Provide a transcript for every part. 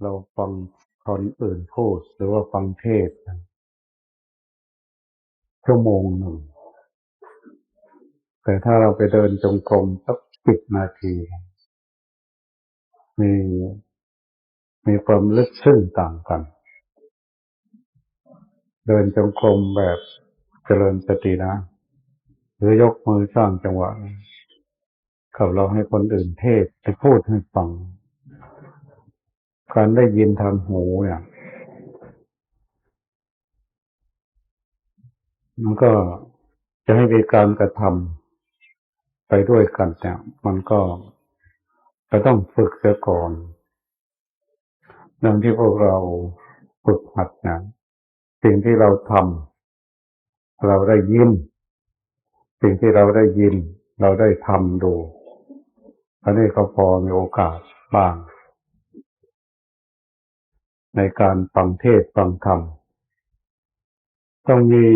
เราฟังคนอื่นพูดหรือว่าฟังเทศน์ชั่วโมงหนึ่งแต่ถ้าเราไปเดินจงกรมสัก10 นาทีมีมีความลึกซึ้งต่างกันเดินจงกรมแบบเจริญสตินะหรือยกมือสร้างจังหวะกับเราให้คนอื่นเทศน์ไปพูดให้ฟังการได้ยินทางหูเนี่ยมันก็จะให้มีการกระทำไปด้วยกันเนี่ยมันก็ต้องฝึกเสียก่อนดังที่พวกเราฝึกหัดนะสิ่งที่เราทำเราได้ยินสิ่งที่เราได้ยินเราได้ทำดูอันนี้ก็พอมีโอกาสบ้างในการฟังเทศน์ฟังธรรมต้องมี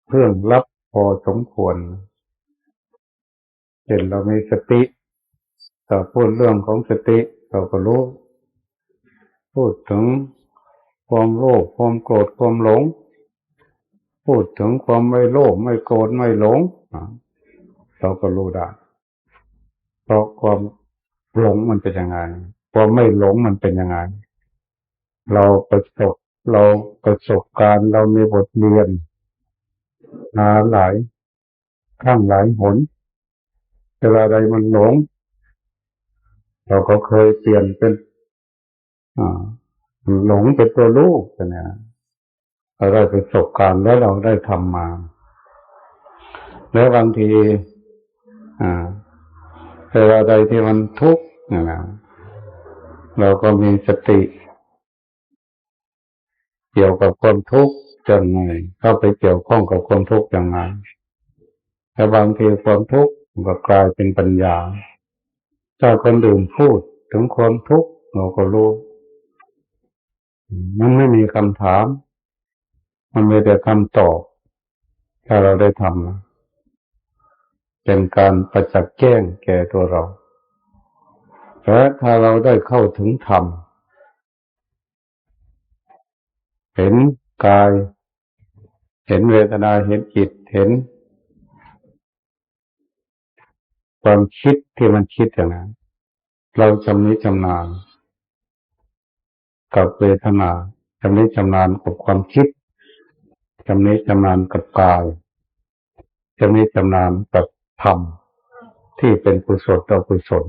เครื่องรับพอสมควรเช่นเรามีสติถ้าพูดเรื่องของสติเราก็รู้พูดถึงความโลภความโกรธความหลงพูดถึงความไม่โลภไม่โกรธไม่หลงเราก็รู้ได้เพราะความหลงมันเป็นยังไงความไม่หลงมันเป็นยังไงเราประสบเราประสบการณ์เรามีบทเรียนมาหลายครั้งหลายหนเวลาใดมันหลงเราก็เคยเปลี่ยนเป็นอ่าหลงเป็นตัวรู้เนี่ยเราได้ประสบการณ์แล้วเราได้ทำมาแล้วบางทีอ่าเวลาใดที่มันทุกข์นะเราก็มีสติเกี่ยวกับความทุกข์ยังไงเข้าไปเกี่ยวข้องกับความทุกข์ยังไงแต่บางทีความทุกข์ก็กลายเป็นปัญญาถ้าคนอื่นพูดถึงความทุกข์เราก็รู้มันไม่มีคำถามมันมีแต่คำตอบถ้าเราได้ทำนะเป็นการประจักษ์แจ้งแก่ตัวเราและถ้าเราได้เข้าถึงธรรมเห็นกายเห็นเวทนาเห็นจิตเห็นความคิดที่มันคิดอย่างนั้นเราชำนิชำนาญกับเวทนาชำนิชำนาญกับความคิดชำนิชำนาญกับกายชำนิชำนาญกับธรรมที่เป็นกุศลต่อกุศล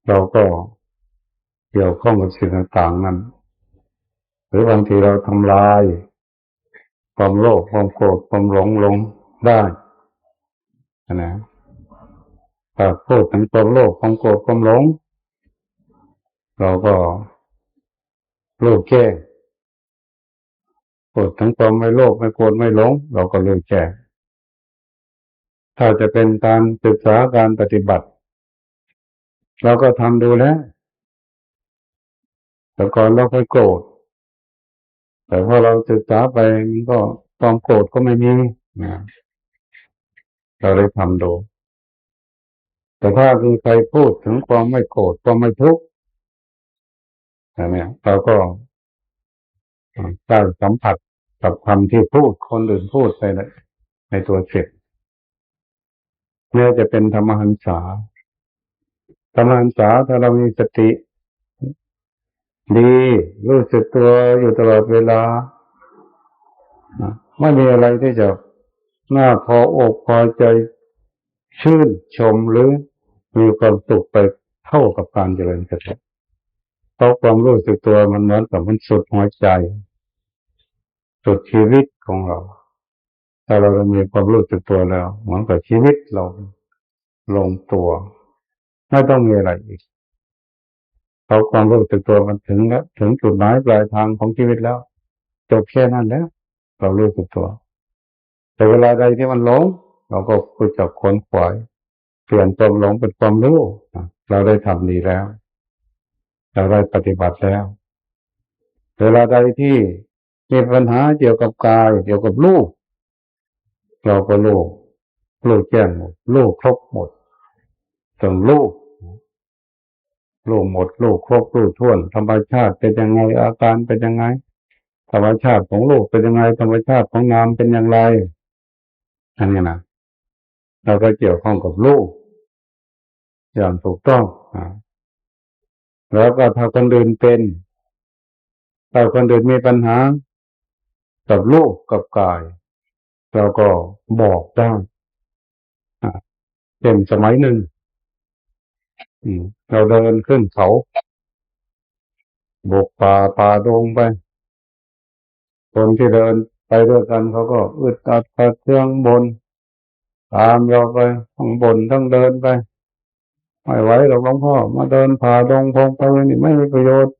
เราก็เกี่ยวข้องกับสิ่งต่างๆนั้นหรือบางทีเราทำลายความโลภความโกรธความหลงลงได้นะถ้าพูดถึงความโลภความโกรธความหลงเราก็รู้แจ้งพูดถึงความไม่โลภไม่โกรธไม่หลงเราก็รู้แจ้งถ้าจะเป็นการศึกษาการปฏิบัติเราก็ทำดูแล้วแต่ก่อนเราเคยโกรธแต่พอเราศึกษาไปมันก็ความโกรธก็ไม่มีนะเราได้ทำดูแต่ถ้ามีใครพูดถึงความไม่โกรธความไม่ทุกข์เนี่ยเราก็ได้สัมผัสกับคำที่พูดคนอื่นพูดไปในตัวเสร็จแม้จะเป็นธรรมหันษาธรรมหันษาถ้าเรามีสติดีรู้สึกตัวอยู่ตลอดเวลาไม่มีอะไรที่จะน่าพออกพอใจชื่นชมหรือมีความสุขไปเท่ากับการเจริญสติเพราะความรู้สึกตัวมันเหมือนกับมันสุดหัวใจสุดชีวิตของเราถ้าเรามีความรู้สึกตัวแล้วเหมือนกับชีวิตเราลงตัวไม่ต้องมีอะไรอีกเพราะความรู้สึกตัวมันถึงแล้วถึงจุดหมายปลายทางของชีวิตแล้วจบแค่นั้นแล้วเรารู้สึกตัวแต่เวลาใดที่มันหลงเราก็รู้จักค้นขวายเปลี่ยนความหลงเป็นความรู้เราได้ทำดีแล้วเราได้ปฏิบัติแล้วเวลาใดที่มีปัญหาเกี่ยวกับกายเกี่ยวกับรูปเราก็รู้แจ้งหมดรู้ครบหมดถึงรู้ รู้หมดรู้ครบรู้ถ้วนธรรมชาติเป็นยังไงอาการเป็นยังไงธรรมชาติของรูปเป็นยังไงธรรมชาติของนามเป็นอย่างไรอันนี้นะเราก็เกี่ยวข้องกับรูปอย่างถูกต้องแล้วก็ถ้าคนอื่นเป็นถ้าคนอื่นมีปัญหากับรูปกับกายเราก็บอกได้เช่นสมัยหนึ่งเราเดินขึ้นเขาบุกป่าดงไปคนที่เดินไปด้วยกันเขาก็อึดอัดขัดเคืองบ่นตามเราไปทั้งบ่นทั้งเดินไปไม่ไหวหรอกหลวงพ่อมาเดินป่าดงพงไปนี่ไม่มีประโยชน์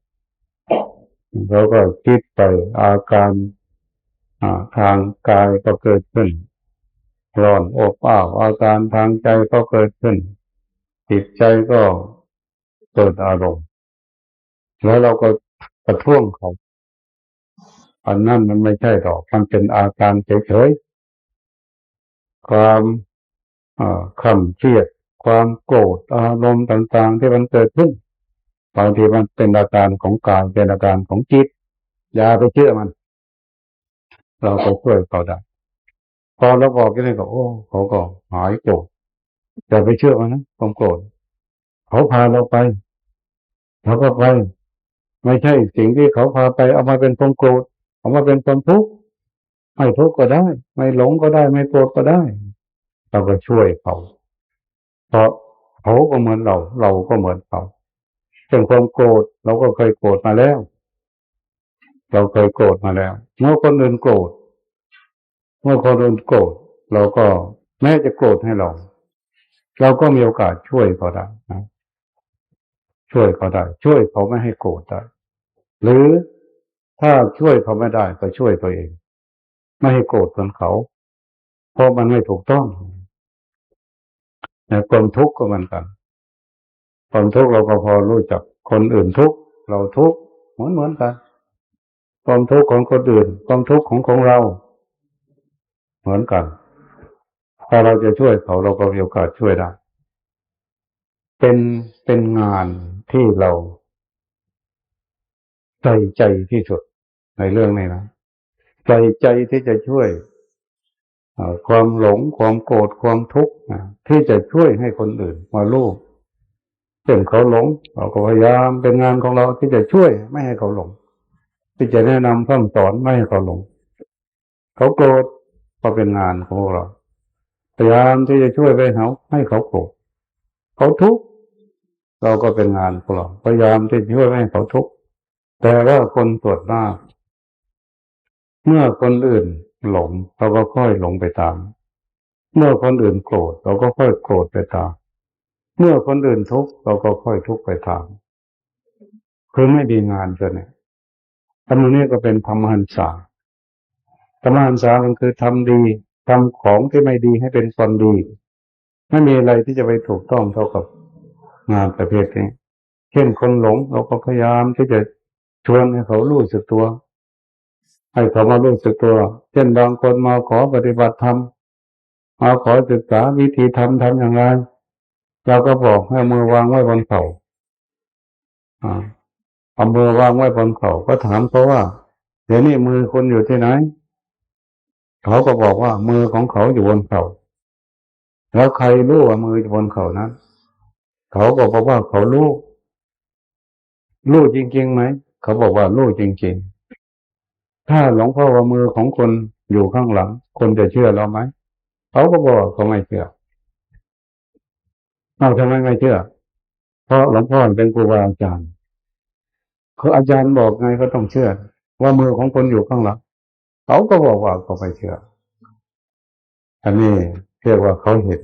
เราก็คิดไปอาการทางกายก็เกิดขึ้นร้อนอบอ้าวอาการทางใจก็เกิดขึ้นจิตใจก็เกิดอารมณ์แล้วเราก็ประท้วงเขาอันนั้นมันไม่ใช่หรอกมันเป็นอาการเฉยๆความเครียดความโกรธอารมณ์ต่างๆที่มันเกิดขึ้นบางทีมันเป็นอาการของกายเป็นอาการของจิตอย่าไปเชื่อมันเราก็ช่วยเขาได้พอเราบอกแค่นี้ก็เขาก็หายโกรธอย่าไปเชื่อมันนะความโกรธเขาพาเราไปเราก็ไปไม่ใช่สิ่งที่เขาพาไปเอามาเป็นความโกรธเอามาเป็นความทุกข์ไม่ทุกข์ก็ได้ไม่หลงก็ได้ไม่โกรธก็ได้เราก็ช่วยเขาเพราะเขาก็เหมือนเราเราก็เหมือนเขาเป็นความโกรธเราก็เคยโกรธมาแล้วเราเคยโกรธมาแล้วเมื่อคนอื่นโกรธเราก็แม้จะโกรธให้เราก็มีโอกาสช่วยเขาได้นะช่วยเขาได้ช่วยเขาไม่ให้โกรธได้หรือถ้าช่วยเขาไม่ได้ก็ช่วยตัวเองไม่ให้โกรธคนเขาเพราะมันไม่ถูกต้องแต่ความทุกข์ก็เหมือนกันความทุกข์เราก็พอรู้จักคนอื่นทุกข์เราทุกข์เหมือนกันความทุกข์ของคนอื่นความทุกข์ของเราเหมือนกันถ้าเราจะช่วยเขาเราก็มีโอกาสช่วยได้เป็นงานที่เราใส่ใจที่สุดในเรื่องนี้นะใส่ใจที่จะช่วยความหลงความโกรธความทุกข์ที่จะช่วยให้คนอื่นมารู้เช่นเขาหลงเราก็พยายามเป็นงานของเราที่จะช่วยไม่ให้เขาหลงที่จะแนะนำคำสอนไม่ให้เขาหลงเขาโกรธก็เป็นงานของเราพยายามที่จะช่วยไปเขาให้เขาโกรธเขาทุกข์เราก็เป็นงานของเราพยายามที่จะช่วยไม่ให้เขาทุกข์แต่ว่าคนส่วนมากเมื่อคนอื่นหลงเราก็ค่อยหลงไปตามเมื่อคนอื่นโกรธเราก็ค่อยโกรธไปตามเมื่อคนอื่นทุกข์เราก็ค่อยทุกข์ไปตามคือไม่ดีงานกันเนี่ยธรรมนี้ก็เป็นธรรมหันษาธรรมหันษามันคือทำดีทำของที่ไม่ดีให้เป็นความดีไม่มีอะไรที่จะไปถูกต้องเท่ากับงานประเภทนี้เช่นคนหลงเราก็พยายามที่จะชวนให้เขารู้สึกตัวให้เขามารู้สึกตัวเช่นบางคนมาขอปฏิบัติธรรมมาขอศึกษาวิธีทำอย่างไรเราก็บอกให้มือวางไว้บนเข่าเอามือวางไว้บนเข่าก็ถามเขาว่าเดี๋ยวนี้มือคุณอยู่ที่ไหนเขาก็บอกว่ามือของเขาอยู่บนเข่าแล้วใครรู้ว่ามืออยู่บนเข่านั้นเขาก็บอกว่าเขารู้จริงๆไหมเขาบอกว่ารู้จริงๆถ้าหลวงพ่อว่ามือของคนอยู่ข้างหลังคนจะเชื่อเราไหมเขาก็บอกเขาไม่เชื่อเอาทำไมไม่เชื่อเพราะหลวงพ่อเป็นครูบาอาจารย์คืออาจารย์บอกไงก็ต้องเชื่อว่ามือของคนอยู่ข้างหลังเขาก็บอกว่าเขาไม่เชื่ออันนี้เรียกว่าเขาเห็น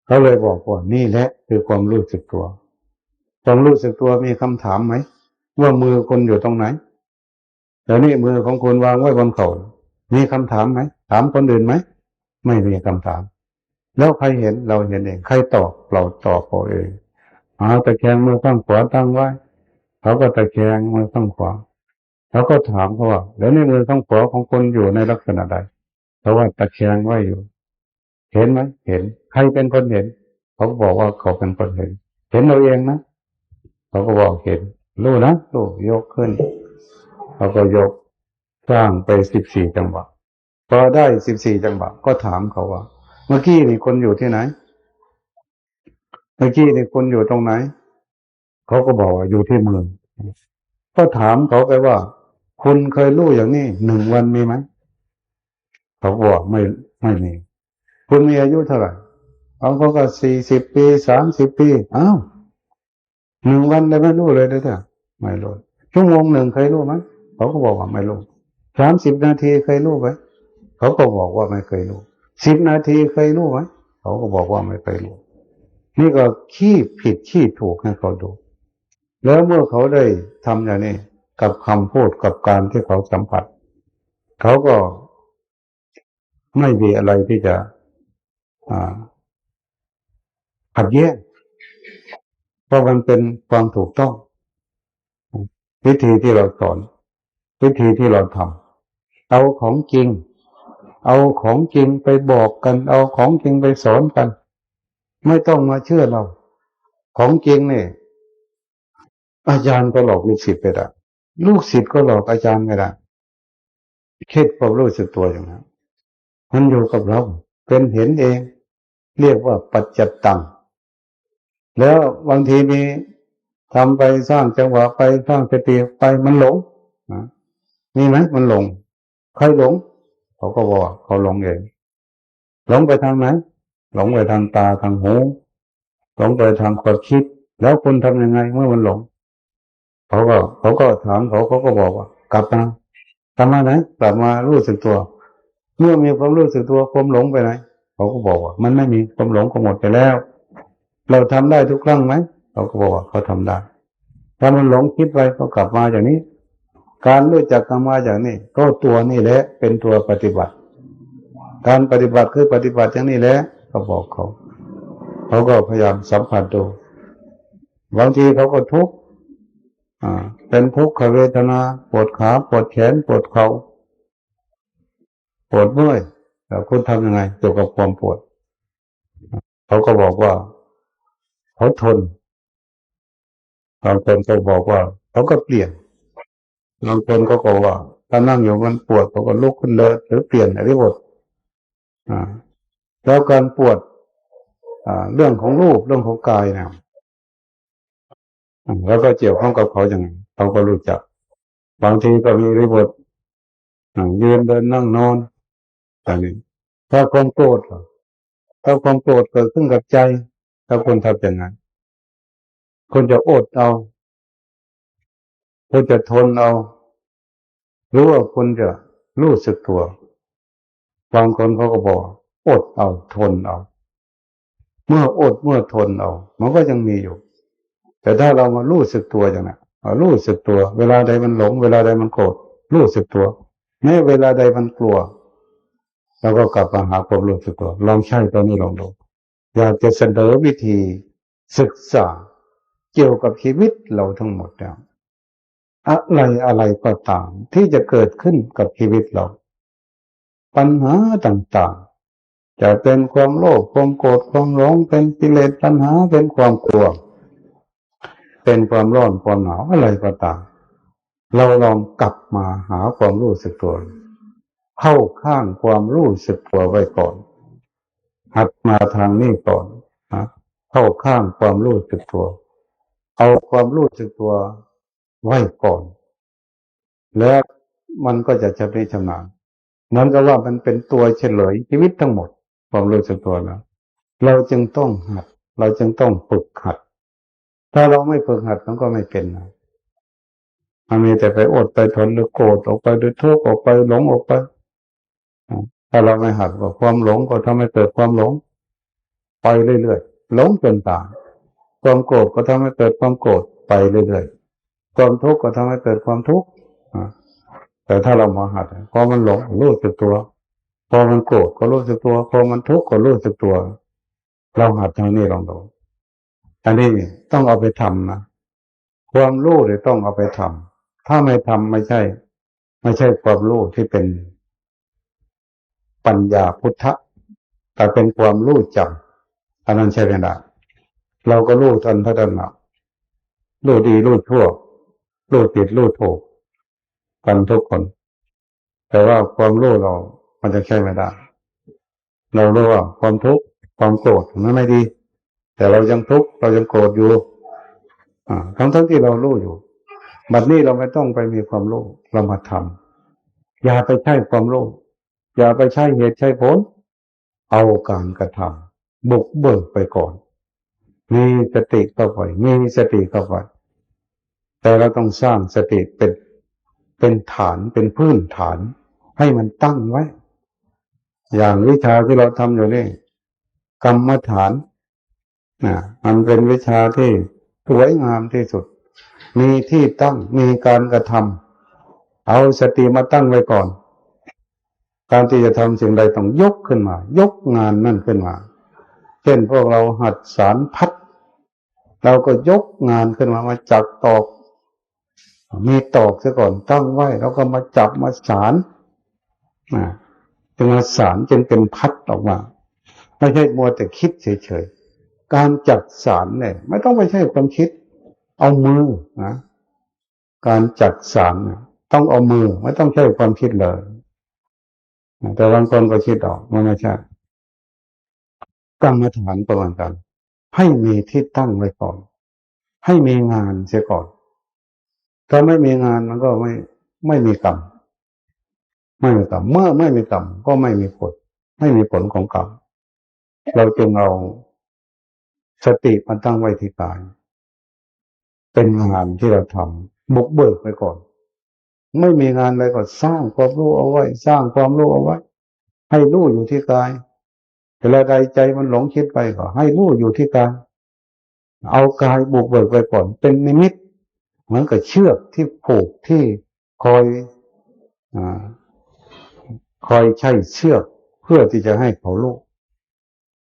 เขาเลยบอกว่านี่แหละคือความรู้สึกตัวความรู้สึกตัวมีคำถามไหมว่ามือคนอยู่ตรงไหนแต่นี่มือของคุณวางไว้บนเข่ามีคำถามไหมถามคนอื่นไหมไม่มีคำถามแล้วใครเห็นเราเห็นเองใครตอบเราตอบเราเองตะแคงมือข้างขวาตั้งไว้เขาก็ตะแคงมือข้างขวาเขาก็ถามเขาว่าแล้วในมือข้างขวาของคนอยู่ในลักษณะใดเพราะว่าตะแคงไว้อยู่เห็นไหมเห็นใครเป็นคนเห็นเขาบอกว่าเขาเป็นคนเห็นเราเองนะ เขาก็บอกเห็นรู้นะรู้ยกขึ้นเขาก็ยกสร้างไป14 จังหวะพอได้14 จังหวะก็ถามเขาว่าเมื่อกี้นี่คนอยู่ที่ไหนเมื่อกี้นี่คนอยู่ตรงไหนเขาก็บอกว่าอยู่ที่เมืองก็ถามเขาไปว่าคุณเคยรู้อย่างนี้1 วันมีไหมเขาบอกไม่มีคุณมีอายุเท่าไหร่เขาก็40 ปี30 ปีอ้าว1 วันเลยไม่รู้เลยนะเนี่ยไม่รู้1 ชั่วโมงเคยรู้ไหมเขาก็บอกว่าไม่รู้30 นาทีเคยรู้ไหมเขาก็บอกว่าไม่เคยรู้10 นาทีเคยรู้ไหมเขาก็บอกว่าไม่เคยรู้นี่ก็ขี้ผิดขี้ถูกให้เขาดูแล้วเมื่อเขาได้ทำอย่างนี้กับคำพูดกับการที่เขาสัมผัสเขาก็ไม่มีอะไรที่จะขัดแย้งเพราะมันเป็นความถูกต้องวิธีที่เราสอนวิธีที่เราทำเอาของจริงเอาของจริงไปบอกกันเอาของจริงไปสอนกันไม่ต้องมาเชื่อเราของจริงเนี่ยอาจารย์ก็หลอกลูกศิษย์ไปได้ลูกศิษย์ก็หลอกอาจารย์ไม่ได้คิดความรู้สึกตัวอย่างนั้นมันอยู่กับเราเป็นเห็นเองเรียกว่าปัจจตังแล้วบางทีมีทำไปสร้างจังหวะไปสร้างสติไปมันหลงนะมีไหมมันหลงใครหลงเขาก็บอกเขาหลงเองหลงไปทางไหนหลงไปทางตาทางหูหลงไปทางความคิดแล้วคุณทำยังไงเมื่อมันหลงเขาก็ถามเขาก็บอกว่ากลับมาไหนกลับมารู้สึกตัวเมื่อมีความรู้สึกตัวความหลงไปไหนเขาก็บอกว่ามันไม่มีความหลงก็หมดไปแล้วเราทำได้ทุกครั้งไหมเขาก็บอกว่าเขาทำได้ถ้ามันหลงคิดไปก็กลับมาอย่างนี้การรู้จักกรรมาอย่างนี้ก็ตัวนี่แหละเป็นตัวปฏิบัติการปฏิบัติคือปฏิบัติอย่างนี้แหละเขาบอกเขาก็พยายามสัมผัสดูบางทีเขาก็ทุกข์เป็นทุกขเวทนาปวดขาปวดแขนปวดเข่าปวดเมื่อยแต่คุณทำยังไงเกี่ยวกับความปวดเขาก็บอกว่าเขาทนบางคนก็บอกว่าเขาก็เปลี่ยนบางคนก็บอกว่าถ้านั่งอยู่มันปวดเขาก็ลุกขึ้นเดินหรือเปลี่ยนอะไรหมดแล้วการปวดเรื่องของรูปเรื่องของกายนะแล้วก็เกี่ยวข้องกับเขาอย่างไรเขาก็รู้จักบางทีก็มีริบทยืนเดินนั่งนอนอย่างนี้ถ้าความโกรธถ้าความโกรธเกิดขึ้นกับใจถ้าคนทำอย่างนั้นคนจะอดเอาคนจะทนเอาหรือว่าคนจะรู้สึกตัวบางคนเขาก็บอกอดเอาทนเอาเมื่ออดเมื่อทนเอามันก็ยังมีอยู่แต่ถ้าเรามารู้สึกตัวอย่างนั้นรู้สึกตัวเวลาใดมันหลงเวลาใดมันโกรธรู้สึกตัวแม้เวลาใดมันกลัวเราก็กลับมาหาความรู้สึกตัวลองใช้ตัวนี้ลองดูอยากจะเสนอวิธีศึกษาเกี่ยวกับชีวิตเราทั้งหมดแล้วอะไรก็ตามที่จะเกิดขึ้นกับชีวิตเราปัญหาต่างๆจะเป็นความโลภความโกรธความหลงเป็นกิเลสตัณหาเป็นความกลัวเป็นความร้อนความหนาวอะไรก็ตามเราลองกลับมาหาความรู้สึกตัวเข้าข้างความรู้สึกตัวไว้ก่อนหัดมาทางนี้ก่อนนะเข้าข้างความรู้สึกตัวเอาความรู้สึกตัวไว้ก่อนแล้วมันก็จะชำนิชำนาญเหมือนกับว่ามันเป็นตัวเฉลยชีวิตทั้งหมดความรู้สึกตัวแล้วเราจึงต้องหัดเราจึงต้องฝึกหัดถ้าเราไม่ฝึกหัดมันก็ไม่เป็นนะมันมีแต่ไปอดไปทนหรือโกรธออกไปหรือทุกข์ออกไปหลงออกไปถ้าเราไม่หัดว่าความหลงก็ทำให้เกิดความหลงไปเรื่อยๆหลงจนตายความโกรธก็ทำให้เกิดความโกรธไปเรื่อยๆความทุกข์ก็ทำให้เกิดความทุกข์แต่ถ้าเรามาหัดพอมันหลงรู้สึกตัวพอมันโกรธก็รู้สึกตัวพอมันทุกข์ก็รู้สึกตัวเราหัดทางนี้ลองดูอันนี้ต้องเอาไปทำนะความรู้เนี่ยต้องเอาไปทำถ้าไม่ทำไม่ใช่ความรู้ที่เป็นปัญญาพุทธะแต่เป็นความรู้จำอันนั้นใช่ไหมล่ะเราก็รู้ทันพัฒนา รู้ดีรู้ชั่วรู้ผิดรู้ถูกกันทุกคนแต่ว่าความรู้เรามันจะใช้ไม่ได้เรารู้ว่าความทุกข์ความโกรธมันไม่ดีแต่เรายังทุกข์เรายังโกรธอยู่ทั้งที่เรารู้อยู่บัดนี้เราไม่ต้องไปมีความรู้เรามาทำอย่าไปใช้ความรู้อย่าไปใช้เหตุใช้ผลเอาการกระทำบุกเบิกไปก่อนมีสติเข้าไปมีสติเข้าไปแต่เราต้องสร้างสติเป็นฐานเป็นพื้นฐานให้มันตั้งไว้อย่างวิชาที่เราทำอยู่นี่กรรมฐานมันเป็นวิชาที่สวยงามที่สุดมีที่ตั้งมีการกระทำเอาสติมาตั้งไว้ก่อนการที่จะทำสิ่งใดต้องยกขึ้นมายกงานนั่นขึ้นมาเช่นพวกเราหัดสารพัดเราก็ยกงานขึ้นมาจับตอกมีตอกซะก่อนตั้งไว้แล้วก็มาจับมาสารจึงมาสารจนเป็นพัดออกมาไม่ใช่มัวแต่คิดเฉยๆการจัดสารเนี่ยไม่ต้องไปใช้ความคิดเอามือนะการจัดสารต้องเอามือไม่ต้องใช้ความคิดเลยแต่บางคนก็คิดออกมันไม่ใช่กรรมฐานประมาณกันให้มีที่ตั้งไว้ก่อนให้มีงานเสียก่อนถ้าไม่มีงานมันก็ไม่มีกรรมไม่มีกรรมเมื่อไม่มีกรรมก็ไม่มีผลไม่มีผลของกรรมเราจึงเอาสติมาตั้งไว้ที่กายเป็นงานที่เราทำบุกเบิกไปก่อนไม่มีงานอะไรก็สร้างความรู้เอาไว้สร้างความรู้เอาไว้ให้รู้อยู่ที่กายเวลาใดใจมันหลงคิดไปก็ให้รู้อยู่ที่กายเอากายบุกเบิกไปก่อนเป็นนิมิตเหมือนกับเชือกที่ผูกที่คอยใช้เชือกเพื่อที่จะให้เขารู้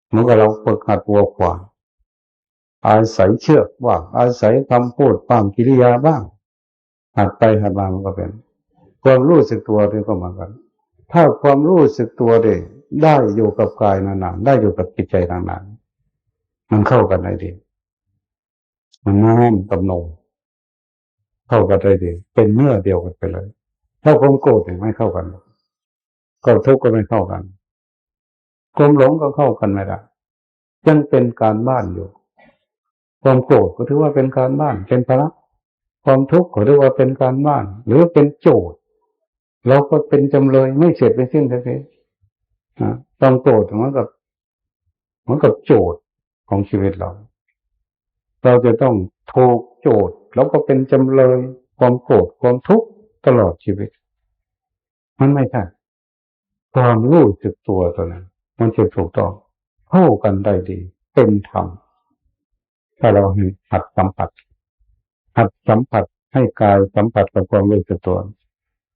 เหมือนกับเราฝึกหัดวัวควายอาศัยเชือกบ้างอาศัยคำพูดบ้างกิริยาบ้างหัดไปหัดมามันก็เป็นความรู้สึกตัวด้วยก็เหมือนกันถ้าความรู้สึกตัวได้อยู่กับกายนานๆได้อยู่กับจิตใจนานๆมันเข้ากันได้ดีมันน้อมกับนมเข้ากันได้ดีเป็นเนื้อเดียวกันไปเลยถ้าความโกรธไม่เข้ากันก็ทุกข์ก็ไม่เข้ากันความหลงก็เข้ากันไม่ได้ยังเป็นการบ้านอยู่ความโกรธก็ถือว่าเป็นการบ้านเป็นภาระความทุกข์ก็ถือว่าเป็นการบ้านหรือเป็นโจทย์เราก็เป็นจำเลยไม่เสร็จไม่สิ้นสักทีต้องโกรธเหมือนกับโจทย์ของชีวิตเราจะต้องถูกโจทย์แล้วก็เป็นจำเลยความโกรธความทุกข์ตลอดชีวิตมันไม่ใช่ความรู้สึกตัวตัวนั้นมันจะถูกต้องเข้ากันได้ดีเป็นธรรมถ้าเราหัดสัมผัสให้กายสัมผัสกับความรู้สึกตัว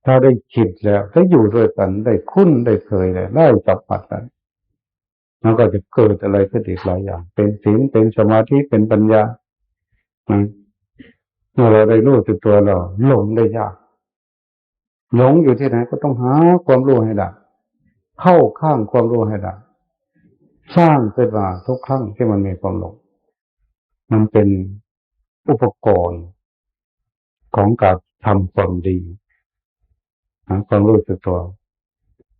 ถ้าได้คิดแล้วได้อยู่ด้วยกันได้คุ้นได้เคยเลยได้สัมผัสกันมันก็จะเกิดอะไรขึ้นอีกหลายอย่างเป็นศีลเป็นสมาธิเป็นปัญญาเมื่อเราได้รู้สึกตัวเราหลงได้ยากหลงอยู่ที่ไหนก็ต้องหาความรู้ให้ได้เข้าข้างความรู้ให้ได้สร้างขึ้นมาทุกครั้งที่มันมีความหลงมันเป็นอุปกรณ์ของการทำความดีความรู้สึกตัว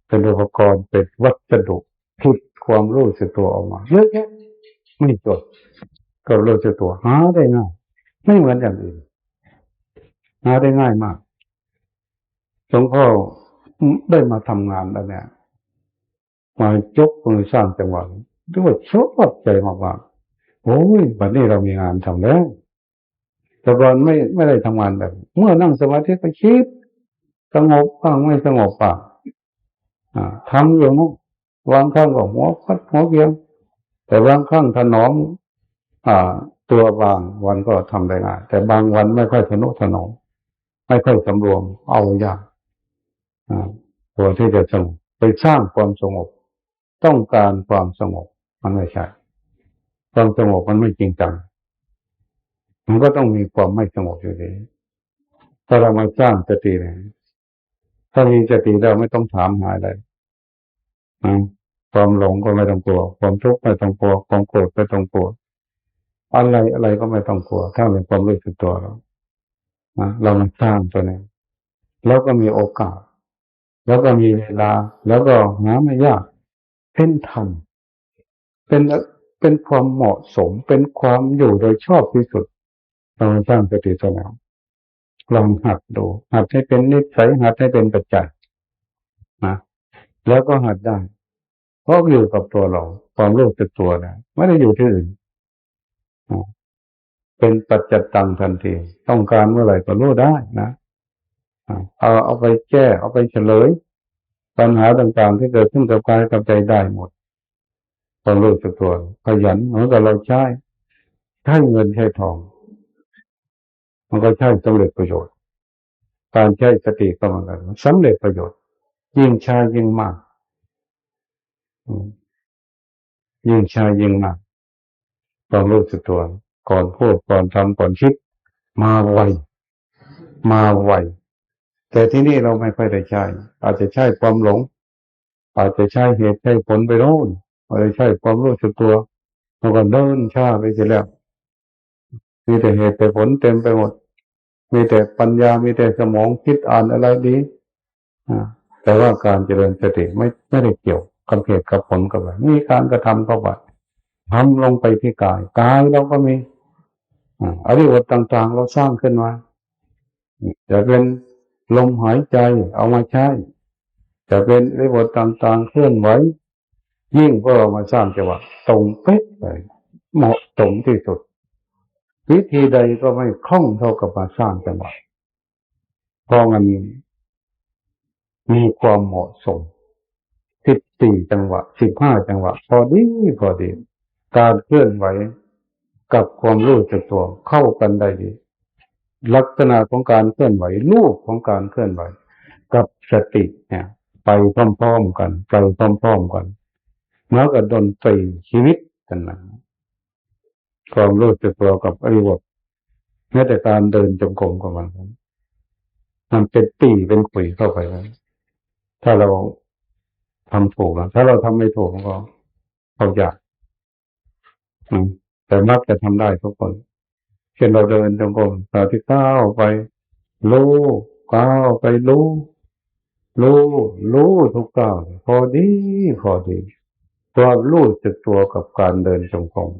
เป็นอุปกรณ์เป็นวัสดุคิดความรู้สึกตัวออกมาเยอะแยะไม่จบก็รู้สึกตัวหาได้ง่ายไม่เหมือนอย่างอื่นหาได้ง่ายมากหลวงพ่อได้มาทำงานแล้วเนี่ยมายกมือสร้างจังหวะด้วยชอบใจมากๆโอ้ยวันนี้เรามีงานทำแล้วแต่ก่อนไม่ได้ทำงานแบบเมื่อนั่งสมาธิก็คิดสงบบ้างไม่สงบบ้างทำอยู่นู้นบางครั้งก็หัวพัดหัวเวียงแต่บางครั้งถนอมตัวบางวันก็ทำได้ง่ายแต่บางวันไม่ค่อยทนุถนอมไม่ค่อยสำรวมเอายากตัวที่จะสงบไปสร้างความสงบต้องการความสงบมันไม่ใช่ความสงบมันไม่จริงจังมันก็ต้องมีความไม่สงบอยู่ดีถ้าเรามาสร้างสติเนี่ยถ้ามีสติแล้วไม่ต้องถามหาอะไรความหลงก็ไม่ต้องกลัวความทุกข์ไม่ต้องกลัวความโกรธไม่ต้องกลัว อะไรอะไรก็ไม่ต้องกลัวถ้าเป็นความรู้สึกตัวเรานะเรามันสร้างตัวนี้แล้วก็มีโอกาสแล้วก็มีเวลาแล้วก็หาไม่ยากเป็นธรรมเป็นเป็นความเหมาะสมเป็นความอยู่โดยชอบที่สุดเราสร้างสติสนองลองหัดดูหัดให้เป็นนิสัยหัดให้เป็นปัจจัยนะแล้วก็หัดได้เพราะอยู่กับตัวเราความรู้สึกตัวนะไม่ได้อยู่ที่อื่นเป็นปัจจตังทันทีต้องการเมื่อไหร่ก็รู้ได้นะเอาไปแก้เอาไปเฉลยปัญหาต่างๆที่เกิดขึ้นกับกายกับใจได้หมดความรู้สึกตัวขยันเหมือนกับเราใช้เงินใช้ทองมันก็ใช้สำเร็จประโยชน์การใช้สติก็เหมือนกันสำเร็จประโยชน์ยิ่งใช้ยิ่งมากยิ่งใช้ยิ่งมากความรู้สึกตัวก่อนพูดก่อนทำก่อนคิดมาไวมาไวแต่ที่นี่เราไม่ค่อยได้ใช้อาจจะใช้ความหลงอาจจะใช้เหตุใช้ผลไปโน่นอาจจะใช้ความรู้สึกตัวมันก็เดินช้าไปเสียแล้วมีแต่เหตุแต่ผลเต็มไปหมดมีแต่ปัญญามีแต่สมองคิดอ่านอะไรดีแต่ว่าการเจริญสติไม่ได้เกี่ยวกับเหตุกับผลกับอะไรมีการกระทำเข้าไปทำลงไปที่กายเราก็มีอริยบทต่างๆเราสร้างขึ้นมาจะเป็นลมหายใจเอามาใช้จะเป็นอริยบทต่างๆเคลื่อนไหวยิ่งก็เอามาสร้างจังหวะตรงเป๊ะเลยเหมาะสมที่สุดวิธีใดก็ไม่คล่องเท่ากับมาสร้างจังหวะเพราะมันมีความเหมาะสม14จังหวะ15จังหวะพอดีพอดีการเคลื่อนไหวกับความรู้สึกตัวเข้ากันได้ดีลักษณะของการเคลื่อนไหวรูปของการเคลื่อนไหวกับสติเนี่ยไปพร้อมๆกันไปพร้อมๆกันเหมือนกับดนตรีชีวิตกันนะความรู้สึกตัวกับอริยบทแม้แต่การเดินจงกรมกับมันเป็นปีเป็นขุยเข้าไปแล้วถ้าเราทำถูกนะถ้าเราทำไม่ถูกก็เขาอยากแต่มักจะทำได้ทุกคนเช่นเราเดินจงกรมเราที่ก้าวไปรู้ก้าวไปรู้ทุกก้าวพอดีพอดีตัวรู้สึกตัวกับการเดินจงกรม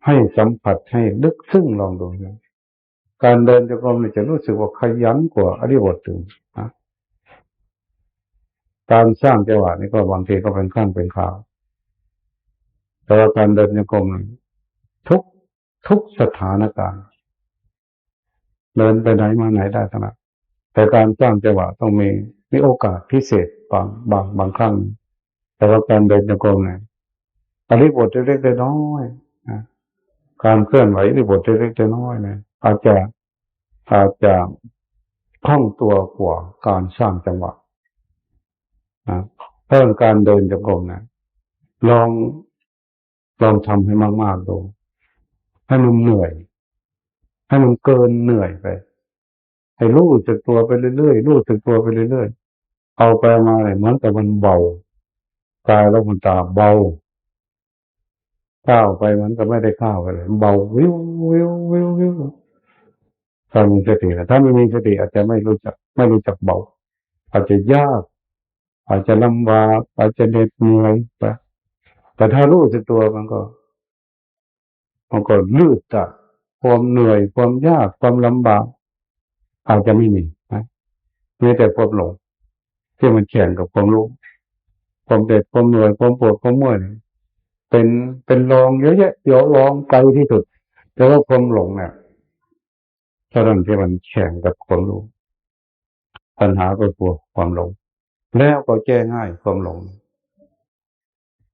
ให้สัมผัสให้ลึกซึ้งลองดูนะการเดินจงกรมเนี่ยจะรู้สึกว่าขยันกว่าอริยบทถึงนะการสร้างจังหวะนี่ก็บางทีก็เป็นขั้นเป็นข่าวแต่ว่าการเดินจงกรมทุกทุกสถานการณ์เดินไปไหนมาไหนได้ทั้งนั้นแต่การสร้างจังหวะต้องมีโอกาสพิเศษบางครั้งแต่ว่าการเดินจงกรมเนี่ยอริยบทเล็กๆน้อยๆนะการเคลื่อนไหวอริยบทเล็กๆน้อยๆเนี่ยอาจจะคล่องตัวกว่าการสร้างจังหวะนะเพิ่มการเดินจงกรมนะลองลองทำให้มากๆดูให้มันเหนื่อยให้มันเกินเหนื่อยไปให้รู้สึกตัวไปเรื่อยๆรู้สึกตัวไปเรื่อยๆเอาไปมาเลยเหมือนกับมันเบากายแล้วมันตาเบาก้าวไปมันก็ไม่ได้ก้าวไปเลยเบาวิววิววิววิวถ้ามีสตินะถ้าไม่มีสติอาจจะไม่รู้จักเบาอาจจะยากอาจจะลำบากอาจจะเหน็ดเหนื่อยไปแต่ถ้ารู้สึกตัวมันก็ลืดจากความเหนื่อยความยากความลำบากอาจจะไม่มีนะมีแต่ความหลงที่มันแข่งกับความรู้ความเด็ดความเหนื่อยความปวดความเมื่อยเป็นรองเยอะแยะเดี๋ยวรองไกลที่สุดแต่ว่าความหลงเนี่ยเท่านั้นที่มันแข่งกับความรู้ปัญหาก็กลัวความหลงแล้วก็แก้ง่ายความหลง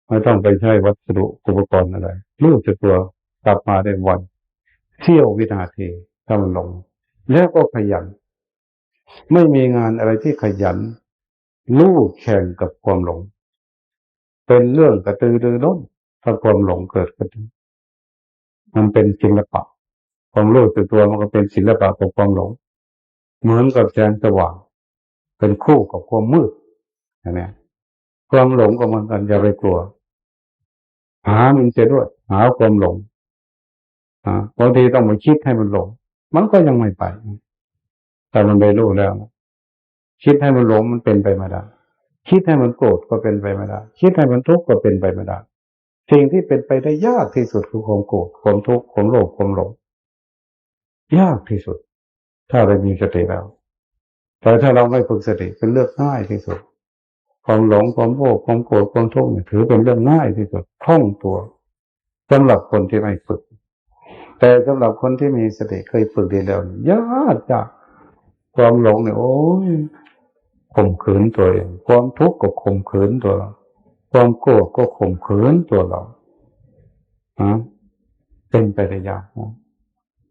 ไม่ต้องไปใช้วัสดุอุปกรณ์อะไรรู้สึกตัวกลับมาได้วันเที่ยววินาทีถ้ามันหลงแล้วก็ขยันไม่มีงานอะไรที่ขยันลู่แข่งกับความหลงเป็นเรื่องกระตือรือร้นถ้าความหลงเกิดขึ้นมันเป็นศิลปะความรู้สึกตัวมันก็เป็นศิลปะกับความหลงเหมือนกับแสงสว่างเป็นคู่กับความมืดนะความหลงก็เหมือนกันอย่าไปกลัวหามันเสียด้วยหาความหลง บางทีต้องมาคิดให้มันหลงมันก็ยังไม่ไปแต่มันไปรู้แล้วคิดให้มันหลงมันเป็นไปไม่ได้คิดให้มันโกรธก็เป็นไปไม่ได้คิดให้มันทุกข์ก็เป็นไปไม่ได้สิ่งที่เป็นไปได้ยากที่สุดคือความโกรธความทุกข์ความโลภความหลงยากที่สุดถ้าเรามีสติแล้วแต่ถ้าเราไม่ฝึกสติเป็นเรื่องง่ายที่สุดความหลงความโลภความโกรธความทุกข์ถือเป็นเรื่องง่ายที่สุดคล่องตัวสำหรับคนที่ไม่ฝึกแต่สำหรับคนที่มีสติเคยฝึกดีแล้วยากจากความหลงเนี่ยโอ้ยข่มขืนตัวเองความทุกข์ก็ข่มขืนตัวเราความโกรธก็ข่มขืนตัวเราเป็นไปได้ยาก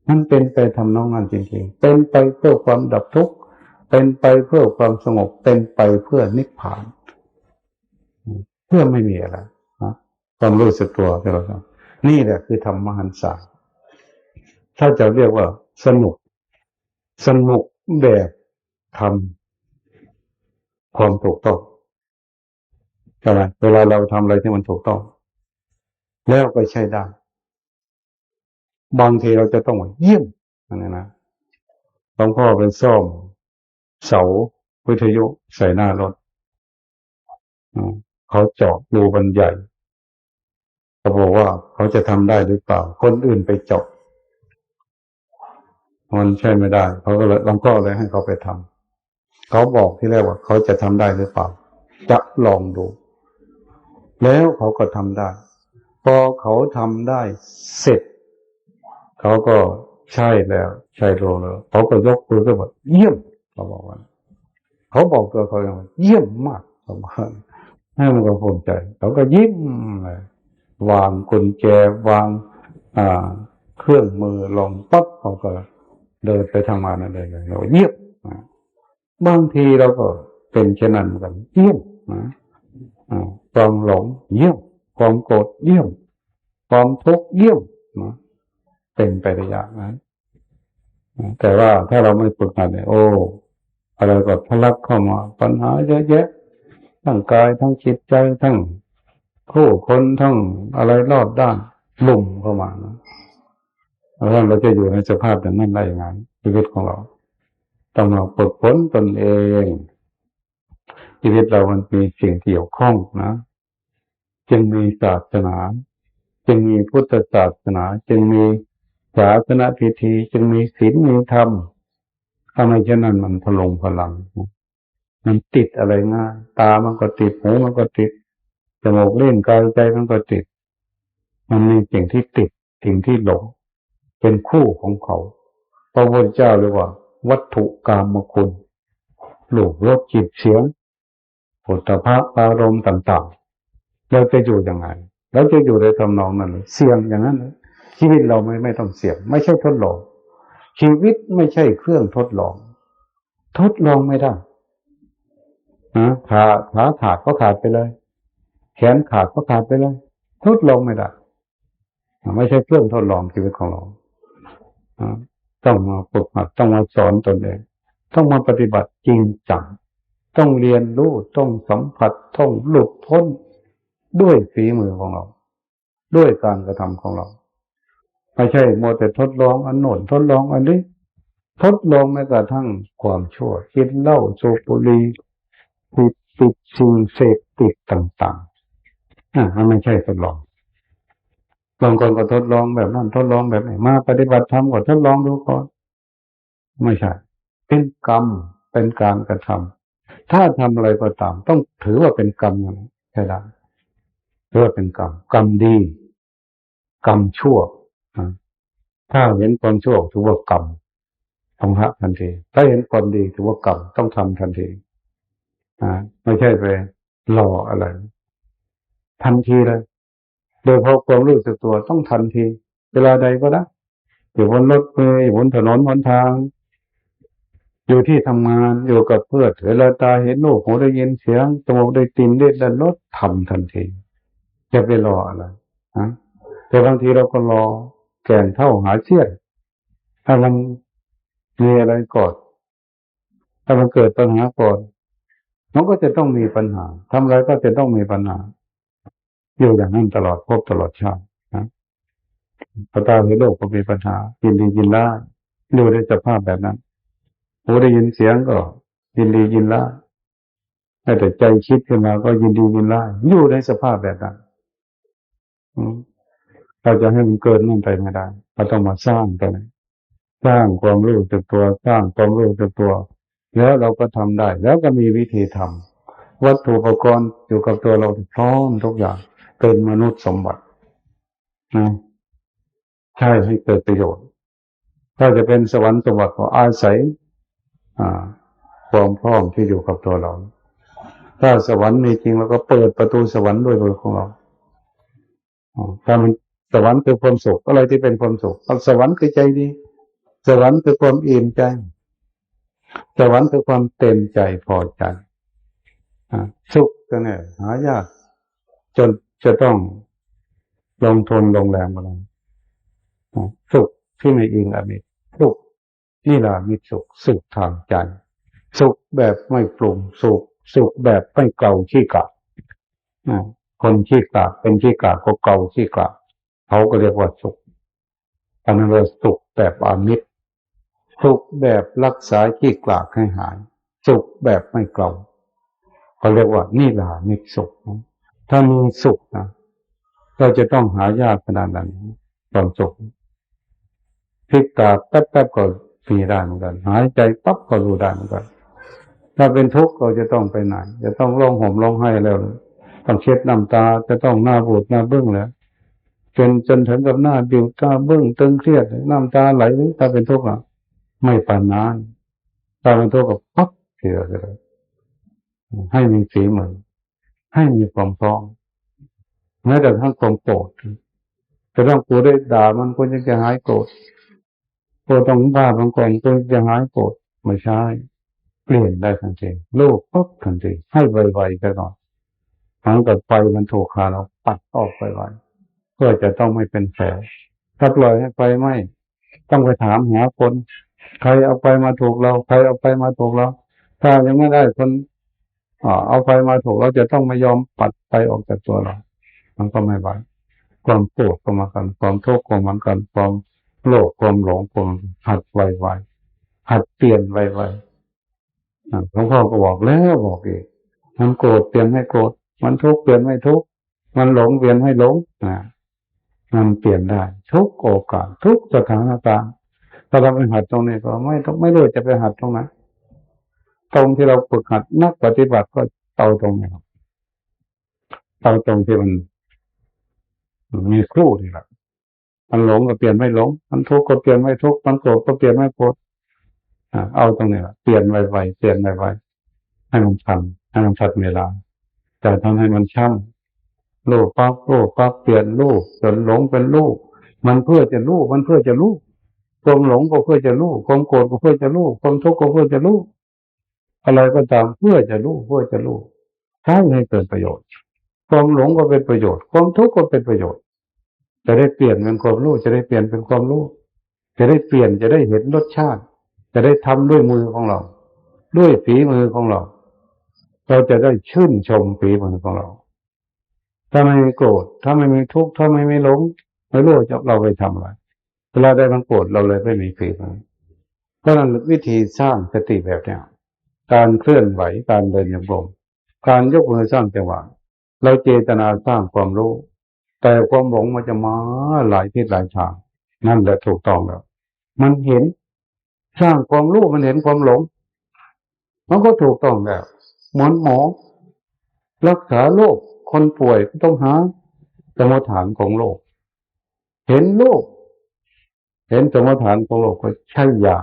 มันเป็นไปทำนองนั้นจริงๆเป็นไปเพื่อความดับทุกข์เป็นไปเพื่อความสงบเป็นไปเพื่อนิพพานเพื่อไม่มีอะไรความรู้สึกตัวที่เราทำนี่แหละคือธรรมหันษาถ้าจะเรียกว่าสนุกแบบทำความถูกต้องใช่ไหมเวลาเราทำอะไรที่มันถูกต้องแล้วก็ใช้ได้บางทีเราจะต้องเยี่ยมนะหลวงพ่อไปซ่อมเสาวิทยุใส่หน้ารถเขาเจาะรูมันใหญ่เขาบอกว่าเขาจะทำได้หรือเปล่าคนอื่นไปเจาะมันใช่ไม่ได้เขาก็เลยหลวงพ่อเลยให้เขาไปทำเขาบอกที่แรกว่าเขาจะทำได้หรือเปล่าจะลองดูแล้วเขาก็ทำได้พอเขาทำได้เสร็จเขาก็ใช่แล้วใช่โลแล้วเขาก็ยกมือขึ้นแบบเยี่ยมเขาบอกว่าเขาบอกตัวเขาอย่างเยี่ยมมากเขาบอกให้มันก็ภูมิใจเขาก็ยิ้มเลยวางกุญแจวางเครื่องมือลงปั๊บเขาก็เดินไปทำงานนั่นเลยเราเยี่ยมบางทีเราก็เป็นเช่นนั้นเหมือนกันเยี่ยมความหลงเยี่ยมความโกรธเยี่ยมความทุกข์เยี่ยมเป็นไปได้ยากนะแต่ว่าถ้าเราไม่ฝึกหัดเนี่ยโอ้อะไรก็ทะลักเข้ามาปัญหาเยอะแยะทั้งกายทั้งจิตใจทั้งผู้คนทั้งอะไรรอบด้านลุ่มเข้ามานะแล้วเราจะอยู่ในสภาพแบบนั้นได้ยังไงชีวิตของเราต้องมาฝึกฝนตนเองชีวิตเรามันมีสิ่งเกี่ยวข้องนะจึงมีศาสนาจึงมีพุทธศาสนาจึงมีศาสนพิธีจึงมีศีลมีธรรมถ้าไม่เช่นนั้นมันพลงพลังมันติดอะไรง่ายตามันก็ติดหูมันก็ติดจมูกเล่นกายใจมันก็ติดมันมีสิ่งที่ติดสิ่งที่หลงเป็นคู่ของเขาพระพุทธเจ้าเรียกว่าวัตถุกามคุณรูปรสกลิ่นเสียงโผฏฐัพพะอารมณ์ต่างๆเราจะอยู่ยังไงเราจะอยู่ในทำนองนั้นเสี่ยงอย่างนั้นชีวิตเราไม่ต้องเสี่ยงไม่ใช่ทดลองชีวิตไม่ใช่เครื่องทดลองไม่ได้ขาขาดก็ขาดไปเลยแขนขาดก็ขาดไปเลยทดลองไม่ได้ไม่ใช่เครื่องทดลองชีวิตของเราต้องมาฝึกหัดต้องมาสอนตนเองต้องมาปฏิบัติจริงจังต้องเรียนรู้ต้องสัมผัสต้องหลุดพ้นด้วยฝีมือของเราด้วยการกระทำของเราไม่ใช่มัวแต่ทดลองอันโน้นทดลองอันนี้ทดลองแม้กระทั่งความชั่วกินเหล้าสูบบุหรี่ติดสิ่งเสพติดต่างๆมันไม่ใช่ทดลองบางคนก็ทดลองแบบนั้นทดลองแบบนี้มาปฏิบัติธรรมก็ทดลองดูก่อนไม่ใช่เป็นกรรมเป็นการกระทำถ้าทำอะไรก็ตามต้องถือว่าเป็นกรรมอย่างนี้ใช่ไหมถือว่าเป็นกรรมดีกรรมชั่วถ้าเห็นความชั่วถือว่ากรรมต้องละทันทีถ้าเห็นความดีถือว่ากรรมต้องทำทันทีไม่ใช่ไปรออะไรทันทีเลยโดยเพราะความรู้สึกตัวต้องทันทีเวลาใดก็ได้อยู่บนรถเมล์อยู่บนถนนบนทางอยู่ที่ทำงานอยู่กับเพื่อนเวลาตาเห็นรูปหูได้ยินเสียงจมูกได้กลิ่นได้รสทำทันทีจะไปรออะไรแต่บางทีเราก็รอแก่นเท่าหาเสี้ยนถ้ามันมีอะไรก่อนถ้ามันเกิดปัญหาก่อนมันก็จะต้องมีปัญหาทำอะไรก็จะต้องมีปัญหาอยู่อย่างนั้นตลอดภพตลอดชาติ พอตาเห็นโลกก็มีปัญหายินดียินร้ายอยู่ในสภาพแบบนั้นหูได้ยินเสียงก็ยินดียินร้ายแต่ใจคิดขึ้นมาก็ยินดียินร้ายอยู่ในสภาพแบบนั้นเราจะให้มันเกิดนั่นไปไม่ได้เราต้องมาสร้างกันสร้างความรู้สึกตัวสร้างความรู้สึกตัวแล้วเราก็ทำได้แล้วก็มีวิธีทำวัตถุอุปกรณ์อยู่กับตัวเราพร้อมทุกอย่างเป็นมนุษย์สมบัตินะใช่ให้เกิดประโยชน์ถ้าจะเป็นสวรรค์สมบัติก็อาศัยความพร้อมที่อยู่กับตัวเราถ้าสวรรค์มีจริงเราก็เปิดประตูสวรรค์ด้วยตัวของเราถ้ามันสวรรค์คือความสุขอะไรที่เป็นความสุขสวรรค์คือใจดีสวรรค์คือความอิ่มใจสวรรค์คือความเต็มใจพอใจสุขก็เนี่ยหายากจนจะต้องลงทุนลงแรงมาแล้วสุขที่ไม่อิงอมิตรสุขนี่แหละมิตรสุขทางใจสุขแบบไม่ปรุงสุขแบบไม่เก่าขี้กะคนขี้กะเป็นขี้กะก็เก่าขี้กะเขาก็เรียกว่าสุขอันนั้นเรียกสุขแบบอมิตรสุขแบบรักษาขี้กะให้หายสุขแบบไม่เก่าเขาเรียกว่านี่แหละมิตรสุขถ้ามีสุขนะเราจะต้องหายากขนาดนั้นความสุขพลิกตาแป๊บๆก็มีได้เหมือนกันหายใจปั๊บก็รู้ได้เหมือนกันถ้าเป็นทุกข์เราจะต้องไปไหนจะต้องร้องห่มร้องไห้แล้วต้องเช็ดน้ำตาจะต้องหน้าบูดหน้าเบื้องแล้วจนถึงกับหน้าบิวตาเบื้องตึงเครียดน้ำตาไหลถ้าเป็นทุกข์ไม่ปานนั้นถ้าเป็นทุกข์ก็ปั๊บเสียเลยให้มีฝีมือให้มีความพร้อมแม้แต่ทั้งความโกรธจะต้องกูได้ด่ามันก็จะหายโกรธก็ต้องด่ามันก่อนก็จะหายโกรธไม่ใช่เปลี่ยนได้ทันทีโลกปั๊บทันทีให้ไวๆไปก่อนหลังจากไฟมันถูกขาเราปัดออกไวๆเพื่อจะต้องไม่เป็นแผลถ้าปล่อยให้ไฟไหม้ต้องไปถามหาคนใครเอาไฟมาถูกเราใครเอาไฟมาถูกเราถ้ายังไม่ได้คนเอาไฟมาถูกเราจะต้องไม่ยอมปัดไฟออกจากตัวเรามันก็ไม่ไหวความโกรธก็มากันความทุกข์ก็มากันความโลภความหลงความหัดไวๆหัดเปลี่ยนไวๆหลวงพ่อก็บอกแล้วบอกอีกมันโกรธเปลี่ยนให้โกรธมันทุกข์เปลี่ยนให้ทุกข์มันหลงเปลี่ยนให้หลงมันเปลี่ยนได้ทุกโอกาสทุกสถานการณ์ถ้าเราไปหัดตรงนี้ก็ไม่รู้จะไปหัดตรงไหนตรงที่เราฝึกหัดนักปฏิบัติก็เอาตรงนี้เอาตรงที่มันมีครูนี่แหละมันหลงก็เปลี่ยนไม่หลงมันทุกข์ก็เปลี่ยนไม่ทุกข์มันโกรธก็เปลี่ยนไม่โกรธเอาตรงนี้แหละเปลี่ยนไวๆเปลี่ยนไวๆให้มันทันให้มันทันเวลาแต่ทำให้มันช่ำโลภปั๊บเปลี่ยนรูปจนหลงเป็นรูปมันเพื่อจะรู้มันเพื่อจะรู้ความหลงก็เพื่อจะรู้ความโกรธก็เพื่อจะรู้ความทุกข์ก็เพื่อจะรู้อะไรก็ตามเพื่อจะรู้ใช้ให้เกิดประโยชน์ความหลงก็เป็นประโยชน์ความทุกข์ก็เป็นประโยชน์จะได้เปลี่ยนเป็นความรู้จะได้เปลี่ยนเป็นความรู้จะได้เปลี่ยนจะได้เห็นรสชาติจะได้ทำด้วยมือของเราด้วยฝีมือของเราเราจะได้ชื่นชมฝีมือของเราถ้าไม่มีโกรธถ้าไม่มีทุกข์ถ้าไม่หลงไม่รู้จะเราไปทำอะไรเวลาได้มันโกรธเราเลยไม่มีฝีมือเพราะนั้นวิธีสร้างสติแบบนี้การเคลื่อนไหวการเดินโยกการยกมือสร้างจังหวะเราเจตนาสร้างความรู้แต่ความหลงมันจะมาหลายทิศหลายทางนั่นแหละถูกต้องแล้วมันเห็นสร้างความรู้มันเห็นความหลงมันก็ถูกต้องแล้วเหมือนหมอรักษาโรคคนป่วยก็ต้องหาสมถานของโรคเห็นโรคเห็นสมถานของโรคก็ใช้ยา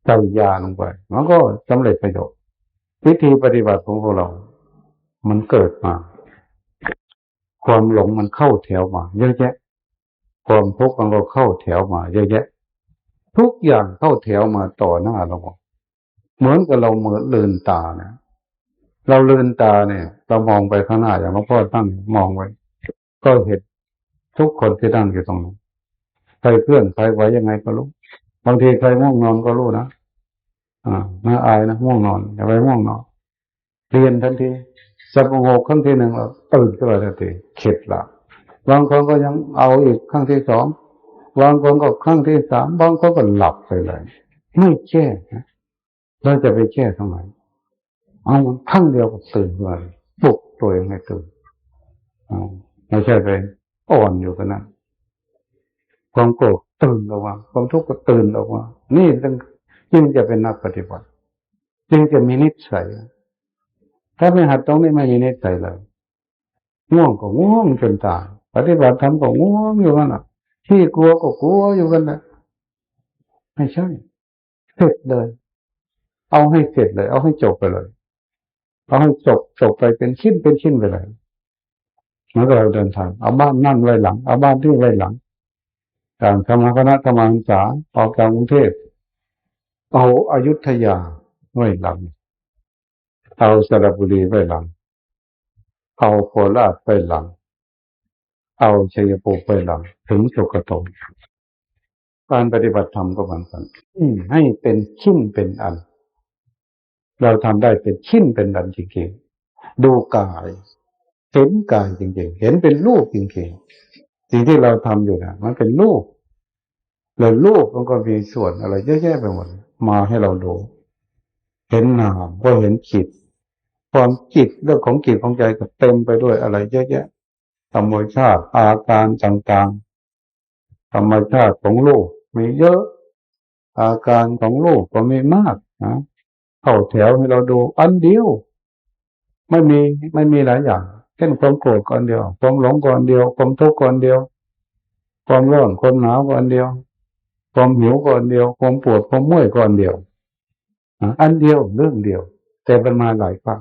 ใส่ยาลงไปมันก็สำเร็จประโยชน์วิธีปฏิบัติของพวกเรามันเกิดมาความหลงมันเข้าแถวมาเยอะแยะความทุกข์มันก็เข้าแถวมาเยอะแยะทุกอย่างเข้าแถวมาต่อหน้าเราเหมือนกับเราเหมือนลืมตาเนี่ยเราลืมตาเนี่ยเรามองไปข้างหน้าอย่างหลวงพ่อตั้งมองไว้ก็เห็นทุกคนที่นั่งอยู่ตรงนั้นใครเพื่อนใครไว้ยังไงก็รู้บางทีใครง่วงนอนก็รู้นะน่าอายนะง่วงนอนอย่าไปง่วงนอนเรียนทันทีสงบขั้นที่หนึ่งเราตื่นขึ้นมาทันทีเข็ดละ บางคนก็ยังเอาอีกครั้งที่สองบางคนก็ครั้งที่สามบางคนก็หลับไปเลยไม่แก้นะเราจะไปแก้ทำไมเอาครั้งเดียวก็ตื่นเลยปลุกตัวเองให้ตื่นไม่ใช่ไปอ่อนอยู่กันนั้นความโกรธตื่นออกมาความทุกข์ก็ตื่นออกมานี่จึงจะเป็นนักปฏิบัติจึงจะมีนิสัยถ้าไม่หัดตรงนี้ไม่มีนิสัยเลยง่วงก็ง่วงจนตายปฏิบัติธรรมก็ง่วงอยู่กันน่ะที่กลัวก็กลัวอยู่กันนะไม่ใช่เสร็จเลยเอาให้เสร็จเลยเอาให้จบไปเลยเอาให้จบไปเป็นชิ้นไปเลยเมื่อเราเดินทางเอาบ้านนั่นไว้หลังเอาบ้านที่ไว้หลังการคณะธรรมศึกษาออกจากกรุงเทพเอาอยุธยาไว้หลังเอาสระบุรีไว้หลังเอาโคราชไว้หลังเอาชัยภูมิไว้หลังถึงสุกโตการปฏิบัติธรรมก็เหมือนกันให้เป็นชิ้นเป็นอันเราทำได้เป็นชิ้นเป็นอันจริงๆดูกายเห็นกายจริงๆเห็นเป็นรูปจริงๆสิ่งที่เราทำอยู่นะมันเป็นรูปแล้วรูปมันก็มีส่วนอะไรเยอะแยะไปหมดมาให้เราดูเห็นนามก็เห็นจิตความจิตเรื่องของจิตของใจก็เต็มไปด้วยอะไรเยอะแยะธรรมชาติอาการต่างๆธรรมชาติของโลกมีเยอะอาการของโลกก็มีมากนะเข้าแถวให้เราดูอันเดียวไม่มีหลายอย่างเช่นความโกรธก่อนเดียวความหลงก่อนเดียวความทุกข์ก่อนเดียวความร้อนความหนาวก่อนเดียวความหิวก่อนเดียวความปวดความเมื่อยก่อนเดียวอันเดียวเรื่องเดียวแต่มันมาหลายครั้ง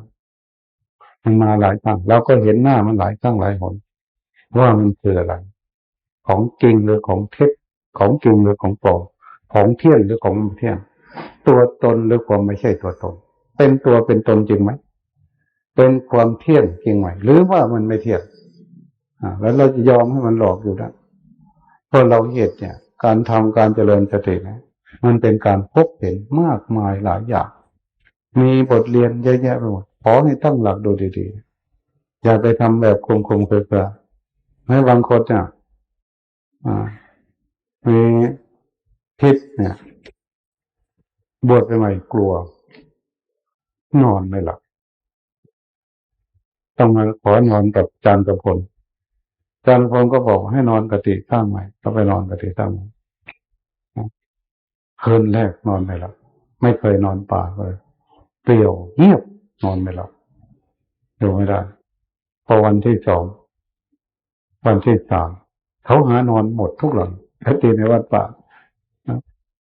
เราก็เห็นหน้ามันหลายครั้งหลายหนว่ามันคืออะไรของจริงหรือของเท็จของจริงหรือของปลอมของเที่ยงหรือของไม่เที่ยงตัวตนหรือความไม่ใช่ตัวตนเป็นตัวเป็นตนจริงไหมเป็นความเที่ยงจริงไหมหรือว่ามันไม่เที่ยงแล้วเราจะยอมให้มันหลอกอยู่ได้เพราะเราเห็นเนี่ยการทำการเจริญสตินะมันเป็นการพบเห็นมากมายหลายอย่างมีบทเรียนเยอะแยะไปหมดขอให้ตั้งหลักดูดีๆอย่าไปทำแบบคมๆเกลือๆให้บางคนเนี่ยมีทิศเนี่ยบวชไปใหม่กลัวนอนไม่หลับต้องมาขอนอนกับอาจารย์กำพลอาจารย์กำพลก็บอกให้นอนกติข้างใหม่ก็ไปนอนกติข้างใหม่คืนแรกนอนไม่หลับไม่เคยนอนป่าเลยเปลี่ยวเงียบนอนไม่หลับอยู่ไม่ได้พอวันที่สองวันที่สามเขาหานอนหมดทุกหลังทันทีในวัดป่า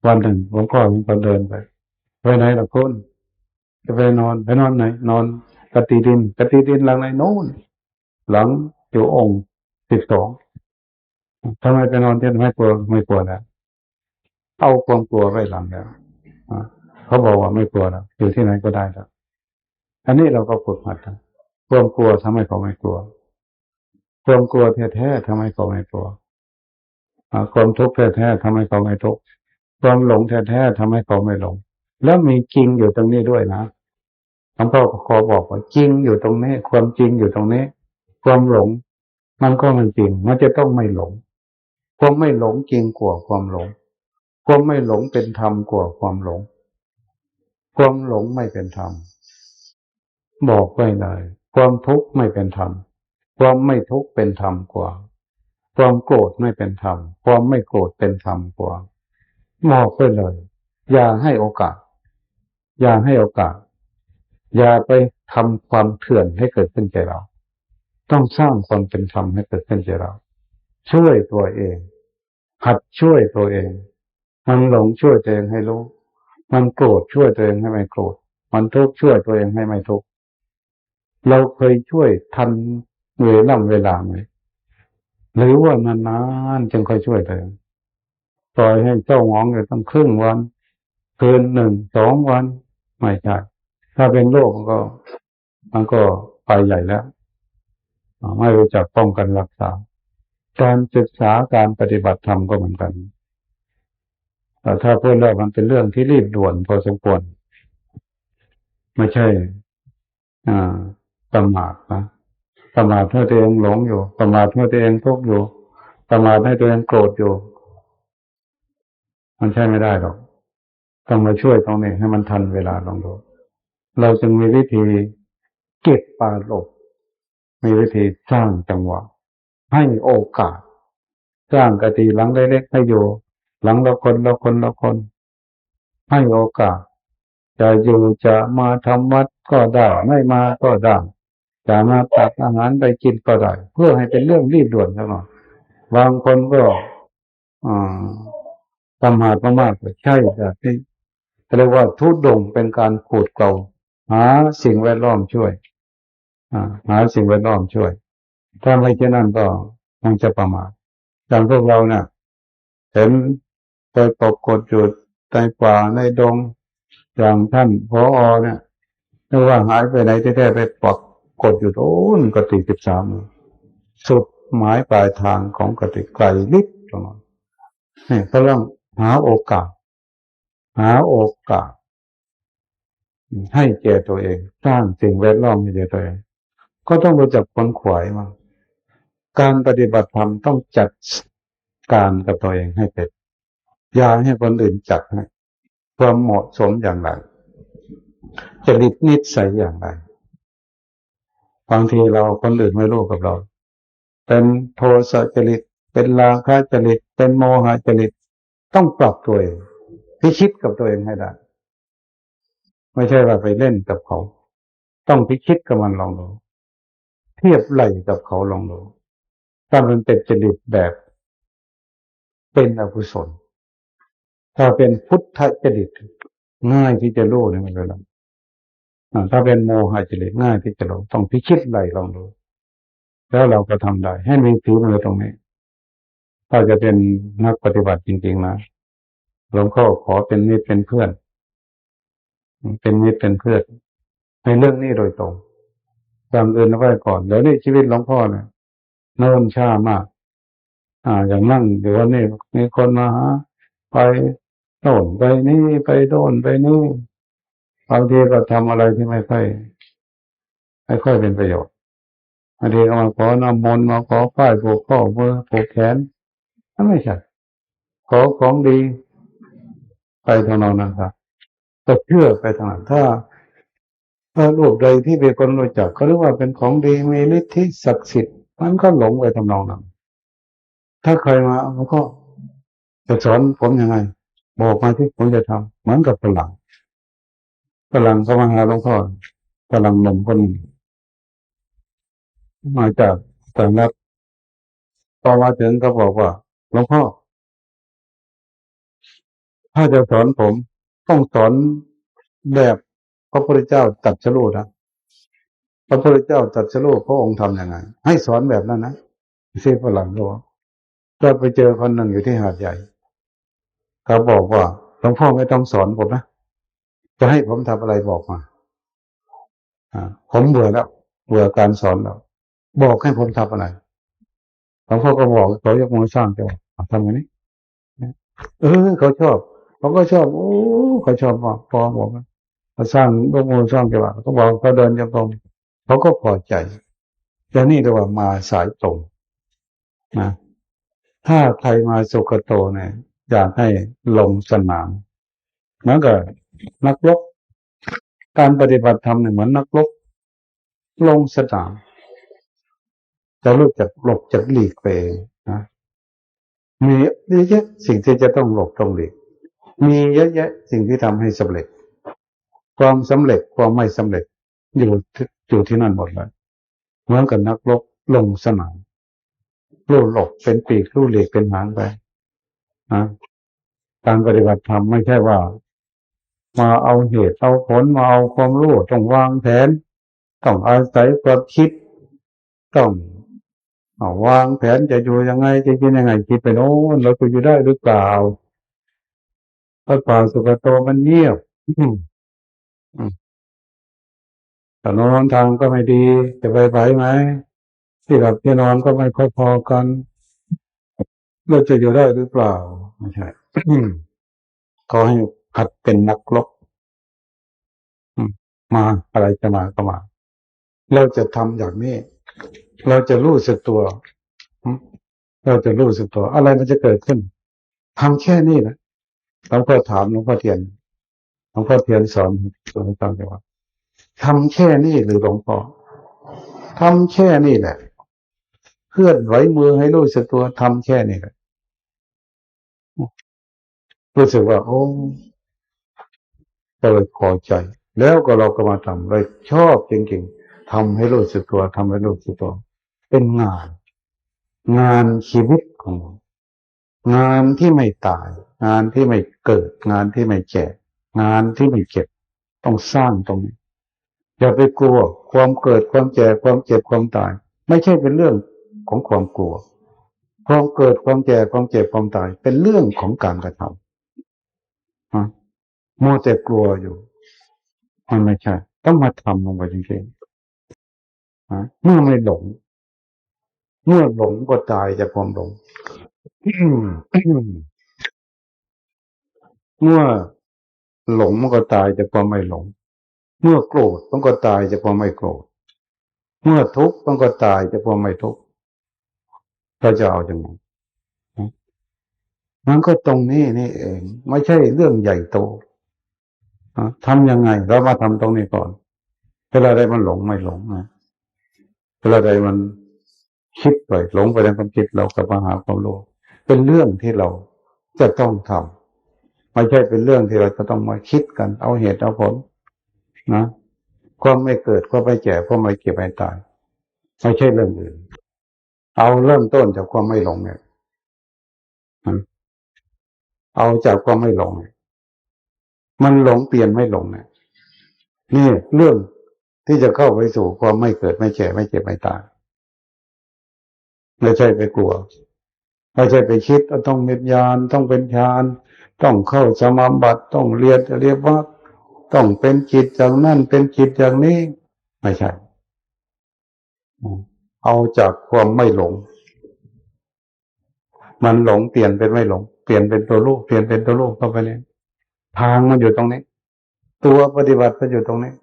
วันหนึ่งผมก็เดินไปไหนล่ะคุณจะไปนอนไหนนอนกติดินหลังไหนโน่นหลังอยู่องค์12ทำไมไปนอนที่ไม่กลัวนะเอาความกลัวไว้หลังแล้วเขาบอกว่าไม่กลัวแล้วอยู่ที่ไหนก็ได้แล้วอันนี้เราก็ฝึกหัดความกลัวทำให้เขาไม่กลัวความกลัวแท้ๆทำให้เขาไม่กลัวความทุกข์แท้ๆทำให้เขาไม่ทุกข์ความหลงแท้ๆทำให้เขาไม่หลงแล้วมีจริงอยู่ตรงนี้ด้วยนะหลวงพ่อขอบอกว่าจริงอยู่ตรงนี้ความจริงอยู่ตรงนี้ความหลงมันก็ไม่จริงมันจะต้องไม่หลงความไม่หลงจริงกว่าความหลงความไม่หลงเป็นธรรมกว่าความหลงความหลงไม่เป็นธรรมบอกไว้เลยความทุกข์ไม่เป็นธรรมความไม่ทุกข์เป็นธรรมกว่าความโกรธไม่เป็นธรรมความไม่โกรธเป็นธรรมกว่าบอกไว้เลยอย่าให้โอกาสอย่าไปทำความเถื่อนให้เกิดขึ้นแก่เราต้องสร้างความเป็นธรรมให้เกิดขึ้นแก่เราช่วยตัวเองหัดช่วยตัวเองมันหลงช่วยตัวเองให้รู้มันโกรธช่วยตัวเองให้ไม่โกรธมันทุกข์ช่วยตัวเองให้ไม่ทุกข์เราเคยช่วยทันเวลาไหมหรือว่านานๆจึงค่อยช่วยตัวเองปล่อยให้เจ้าหมองอยู่ตั้งครึ่งวันคืนหนึ่ง2 วันไม่ใช่ถ้าเป็นโรคมันก็ไปใหญ่แล้วไม่รู้จักป้องกันรักษาการศึกษาการปฏิบัติธรรมก็เหมือนกันแต่ถ้าพูดแล้วมันเป็นเรื่องที่รีบด่วนพอสมควรไม่ใช่ประมาทนะ ประมาทให้ตัวเองหลงอยู่ประมาทให้ตัวเองทุกข์อยู่ประมาทให้ตัวเองโกรธอยู่มันใช่ไม่ได้หรอกต้องมาช่วยตรงนี้ให้มันทันเวลาลองดูเราจึงมีวิธีเก็บปาลบมีวิธีสร้างจังหวะให้โอกาสสร้างกติหลังเล็กๆให้อยู่หลังละคนละคนละคนให้โอกาสจะอยู่จะมาทำวัดก็ได้ไม่มาก็ได้จะมาตักอาหารไปกินก็ได้เพื่อให้เป็นเรื่องรีบด่วนซะหน่อยบางคนก็อ่าประมาทมากๆก็ใช่แบบที่เรียกว่าทุดงเป็นการขูดเกลาหาสิ่งแวดล้อมช่วยหาสิ่งแวดล้อมช่วยถ้าไม่เช่นนั้นก็คงจะประมาทอย่างพวกเราเนี่ยเห็นไปปรากฏอยู่ในป่าในดงอย่างท่านผอ.เนี่ยไม่ว่าหายไปไหนแท้ๆไปปักกฏอยู่โน่นกติ13สุดหมายปลายทางของกติไกลลิบตรงนั้นนี่ก็ต้องหาโอกาสให้แก่ตัวเองสร้างสิ่งแวดล้อมให้แก่ตัวเองก็ต้องรู้จักขวนขวายมาการปฏิบัติธรรมต้องจัดการกับตัวเองให้เป็นอย่าให้คนอื่นจัดให้ความเหมาะสมอย่างไรจริตนิสัยอย่างไรบางทีเราคนอื่นไม่รู้กับเราเป็นโทสะจริตเป็นราคะจริตเป็นโมหะจริตต้องปรับตัวเองพิชิตกับตัวเองให้ได้ไม่ใช่ว่าไปเล่นกับเขาต้องพิชิตกับมันลองดูเทียบไหลกับเขาลองดูถ้ามันเป็นจริตแบบเป็นอกุศลถ้าเป็นพุทธจริตง่ายที่จะรู้เนี่ยมันเป็นถ้าเป็นโมหะจริตง่ายที่จะรู้ต้องพิชิตไหลลองดูแล้วเราก็ทำได้ให้มีฝีมือตรงนี้ถ้าจะเป็นนักปฏิบัติจริงๆนะหลวงพ่อขอเป็นมิตรเป็นเพื่อนเป็นมิตรเป็นเพื่อนในเรื่องนี้โดยตรงอย่างอื่นเอาไว้ก่อนเดี๋ยวนี้ชีวิตหลวงพ่อเนี่ยเนิ่นช้ามากอย่างนั่งเดี๋ยวนี้มีคนมาหาไปโน่นไปนี่ไปโน่นไปนี่บางทีก็ทำอะไรที่ไม่ค่อยเป็นประโยชน์บางทีก็มาขอน้ำมนต์มาขอป้ายผูกข้อมือผูกแขนนั่นไม่ใช่ขอของดีไปทางนั้นครับก็เชื่อไปทางนั้นถ้ารูปใดที่เป็นคนรู้จักเขาเรียกว่าเป็นของดีมีฤทธิ์ศักดิ์สิทธิ์มันก็หลงไปทำนองนั้นถ้าใครมาเขาก็จะสอนผมยังไงบอกมาที่ผมจะทำเหมือนกับฝรั่งเขามาหาหลวงพ่อฝรั่งหนุ่มคนหนึ่งมาจากต่างรัฐพอมาถึงก็บอกว่าหลวงพ่อถ้าจะสอนผมต้องสอนแบบพระพุทธเจ้าตรัสรู้นะพระพุทธเจ้าตรัสรู้พระองค์ทำยังไงให้สอนแบบนั้นนะที่ฝรั่งก็บอกก็ไปเจอคนหนึ่งอยู่ที่หาดใหญ่เขาบอกว่าหลวงพ่อไม่ต้องสอนผมนะจะให้ผมทำอะไรบอกมาผมเบื่อแล้วเบื่อการสอนแล้วบอกให้ผมทำอะไรหลวงพ่อก็บอกเขายกมือสร้างจะทำอย่างนี้เขาชอบเขาก็ชอบโอ้เขาชอบมากพอบอกเขาสร้างยกมือสร้างจะว่าเขาบอกเขาเดินจงกรมเขาก็พอใจแต่นี่เรียกว่ามาสายตรงนะถ้าใครมาสุขโตเนี่ยอยากให้ลงสนามเหมือนกับนักรบการปฏิบัติธรรมเนี่ยเหมือนนักรบลงสนามจะรู้จักหลบจักหลีกไปนะมีเยอะแยะสิ่งที่จะต้องหลบต้องหลีกมีเยอะแยะสิ่งที่ทำให้สำเร็จความสำเร็จความไม่สำเร็จอยู่ที่นั่นหมดเลยเหมือนกับนักรบลงสนามลู่หลบเป็นปีกลู่หลีกเป็นหางไปนะการปฏิบัติธรรมไม่ใช่ว่ามาเอาเหตุเอาผลมาเอาความรู้ต้องวางแผนต้องอาศัยความคิดต้องวางแผนจะอยู่ยังไงจะกินยังไงคิดไปโน้นเราจะอยู่ได้หรือเปล่าพระป่าสุกโตมันเงียบถนนทางก็ไม่ดีจะไปไหวไหมที่หลับที่นอนก็ไม่ค่อยพอกันเราจะอยู่ได้หรือเปล่าไม่ใช่เขาให้หัดเป็นนักรบมาอะไรจะมาก็มาเราจะทำอย่างนี้ เราจะรู้สึกตัวเราจะรู้สึกตัวอะไรมันจะเกิดขึ้นทำแค่นี้นะหลวงพ่อถามหลวงพ่อเทียนหลวงพ่อเทียนสอนฟังว่าทำแค่นี้หรือหลวงพ่อทำแค่นี้แหละเคลื่อนไหวมือให้รู้สึกตัวทำแค่นี้แหละรู้สึกว่าโอ้ก็เลยพอใจแล้วก็เราก็มาทำเลยชอบจริงๆทำให้รู้สึกตัวทำให้รู้สึกตัวเป็นงานชีวิตของเรางานที่ไม่ตายงานที่ไม่เกิดงานที่ไม่แก่งานที่ไม่เจ็บต้องสร้างตรงนี้อย่าไปกลัวความเกิดความแก่ความเจ็บความตายไม่ใช่เป็นเรื่องของความกลัวความเกิดความแก่ความเจ็บความตายเป็นเรื่องของการกระทำมัวแต่กลัวอยู่มันไม่ใช่ต้องมาทำลงไปจริงๆเมื่อไม่หลงเมื่อหลงก็ตายจากความหลงเมื่อหลงมันก็ตายจากความไม่หลงเมื่อโกรธมันก็ตายจากความไม่โกรธเมื่อทุกข์มันก็ตายจากความไม่ทุกข์เราจะเอาอย่างไรมันก็ตรงนี้นี่เองไม่ใช่เรื่องใหญ่โตทำยังไงเรามาทำตรงนี้ก่อนเวลาใดมันหลงไม่หลงนะเวลาใดมันคิดไปหลงไปในความคิดเรากลับมาหาความรู้เป็นเรื่องที่เราจะต้องทำไม่ใช่เป็นเรื่องที่เราจะต้องมาคิดกันเอาเหตุเอาผลนะความไม่เกิดความไม่แก่ความไม่เก็บไม่ตายไม่ใช่เรื่องอื่นเอาเริ่มต้นจากความไม่หลงเนี่ยเอาจากความไม่หลงเนี่ยมันหลงเปลี่ยนไม่หลงเนี่ยนี่เรื่องที่จะเข้าไปสู่ความไม่เกิดไม่แก่ไม่เจ็บไม่ตายไม่ใช่ไปกลัวไม่ใช่ไปคิดว่าต้องมีญาณต้องเป็นฌานต้องเข้าสมาบัติต้องเรียกว่าต้องเป็นจิตอย่างนั้นเป็นจิตอย่างนี้ไม่ใช่เอาจากความไม่หลงมันหลงเปลี่ยนเป็นไม่หลงเปลี่ยนเป็นตัวลูกเปลี่ยนเป็นตัวลูกเข้าไปเนี่ยทางมันอยู่ตรงนี้ตัวปฏิบัติมันอยู่ตรงนี้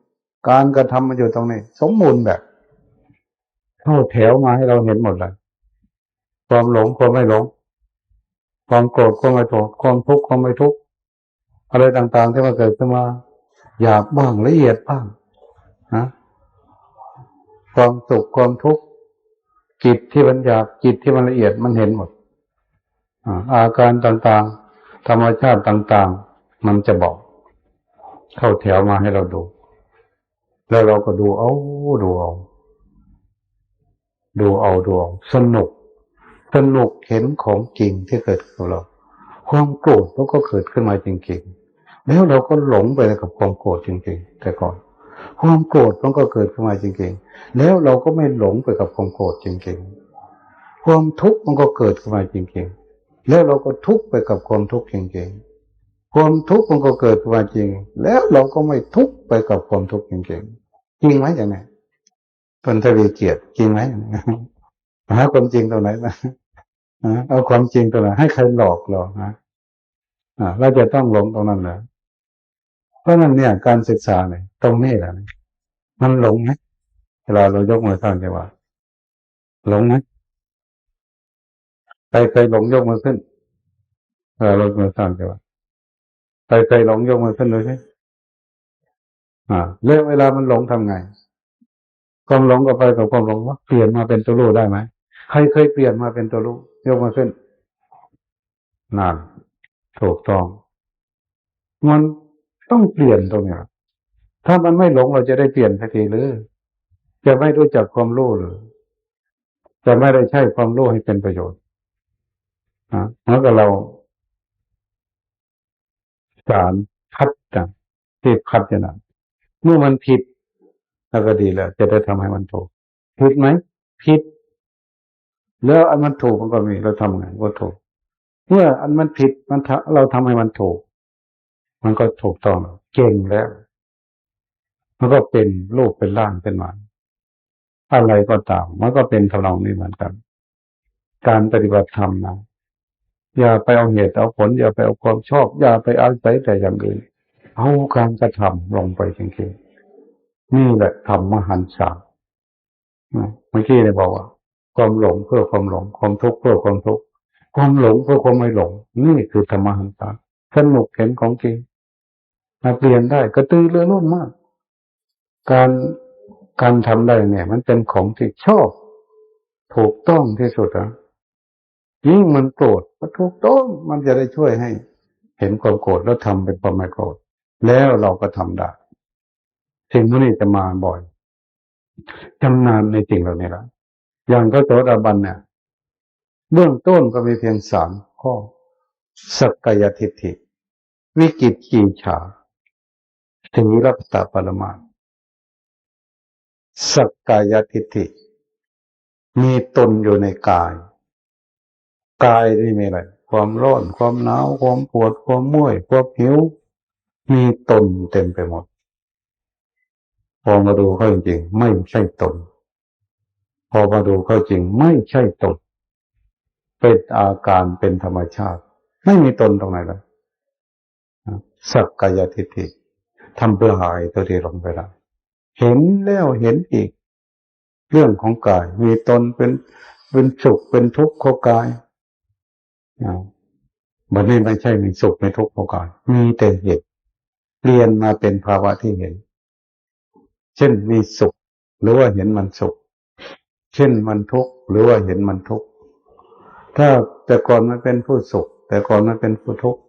การกระทำมันอยู่ตรงนี้สมบูรณ์แบบเข้าแถวมาให้เราเห็นหมดเลยความหลงความไม่หลงความโกรธความไม่โกรธความทุกข์ความไม่ทุกข์อะไรต่างๆที่มันเกิดขึ้นมาหยาบบ้างละเอียดบ้างนะความสุขความทุกข์จิตที่มันหยาบจิตที่มันละเอียดมันเห็นหมดอาการต่างๆธรรมชาติต่างๆมันจะบอกเข้าแถวมาให้เราดูแล้วเราก็ดูเอาดูเอาดูเอาดูเอาสนุกเห็นของจริงที่เกิดกับเราความโกรธมันก็เกิดขึ้นมาจริงๆแล้วเราก็หลงไปกับความโกรธจริงๆแต่ก่อนความโกรธมันก็เกิดขึ้นมาจริงๆแล้วเราก็ไม่หลงไปกับความโกรธจริงๆความทุกข์มันก็เกิดขึ้นมาจริงๆแล้วเราก็ทุกข์ไปกับความทุกข์จริงๆความทุกข์มันก็เกิดขึ้นมาจริงแล้วเราก็ไม่ทุกข์ไปกับความทุกข์จริงๆจริงไหมอย่างนี้พันธวีเกียรติจริงไหมหาความจริงตรงไหนนะเอาความจริงตรงไหนให้ใครหลอกเราเราจะต้องหลงตรงนั้นแหละเพราะนั้นเนี่ยการศึกษาเนี่ยตรงนี้แหละมันหลงไหมเวลาเรายกมือสร้างจังหวะหลงไหมใครเคยหลงยกมือขึ้นเวลาเรายกมือสร้างจังหวะใครเคยหลงยกมือขึ้นเลยใช่แล้วเวลามันหลงทำไงความหลงก็ไปกับความหลงว่าเปลี่ยนมาเป็นตัวรู้ได้ไหมใครเคยเปลี่ยนมาเป็นตัวรู้ยกมือขึ้นนั่นถูกต้องมันต้องเปลี่ยนตรงนี้ถ้ามันไม่หลงเราจะได้เปลี่ยนสักทีหรือจะไม่รู้จักความรู้หรือจะไม่ได้ใช้ความรู้ให้เป็นประโยชน์เหมือนกับเราสารคัดกันที่คัดอย่างนั้นเมื่อมันผิดแล้วก็ดีแล้วจะได้ทำให้มันถูกผิดไหมผิดแล้วอันมันถูกมันก็มีเราทำไงก็ถูกเมื่ออันมันผิดเราทำให้มันถูกมันก็ถูกต้องเก่งแล้วมันก็เป็นรูปเป็นร่างเป็นมันอะไรก็ตามมันก็เป็นทำนองนี้เหมือนกันการปฏิบัติธรรมนะอย่าไปเอาเหตุเอาผลอย่าไปเอาความชอบอย่าไปอาศัยแต่อย่างอื่นเอาการกระทำลงไปจริงๆนี่แหละธรรมหันษา เมื่อกี้เนี่ยบอกว่าความหลงเพื่อความหลงความทุกข์เพื่อความทุกข์ความหลงเพื่อความไม่หลงนี่คือธรรมหันตาสนุกเห็นของจริงมาเปลี่ยนได้กระตือรือร้นมากการการทำได้เนี่ยมันเป็นของที่ชอบถูกต้องที่สุดนะยิ่งมันโกรธก็ถูกต้องมันจะได้ช่วยให้เห็นความโกรธแล้วทำเป็นความไม่โกรธแล้วเราก็ทำได้สิ่งพวกนี้จะมาบ่อยชำนาญในสิ่งเหล่านี้ละอย่างพระโสดาบันเนี่ยเบื้องต้นก็มีเพียง3 ข้อสักกายทิฏฐิวิกิจฉีฉาถึงรัตตปรมาสักกายทิฏฐิมีตนอยู่ในกายกายนี่มีอะไรความร้อนความหนาวความปวดความเมื่อยความหิวมีตนเต็มไปหมดพอมาดูเข้าจริงๆไม่ใช่ตนพอมาดูเข้าจริงไม่ใช่ตนเป็นอาการเป็นธรรมชาติไม่มีตนตรงไหนเลยสักกายทิฏฐิทำเพื่อหายตัวที่ลงไปแล้วเห็นแล้วเห็นอีกเรื่องของกายมีตนเป็นสุขเป็นทุกข์ของกายมันไม่ใช่มีสุขมีทุกข์ของกายมีแต่เห็นเปลี่ยนมาเป็นภาวะที่เห็นเช่นมีสุขหรือว่าเห็นมันสุขเช่นมันทุกข์หรือว่าเห็นมันทุกข์ถ้าแต่ก่อนมันเป็นผู้สุขแต่ก่อนมันเป็นผู้ทุกข์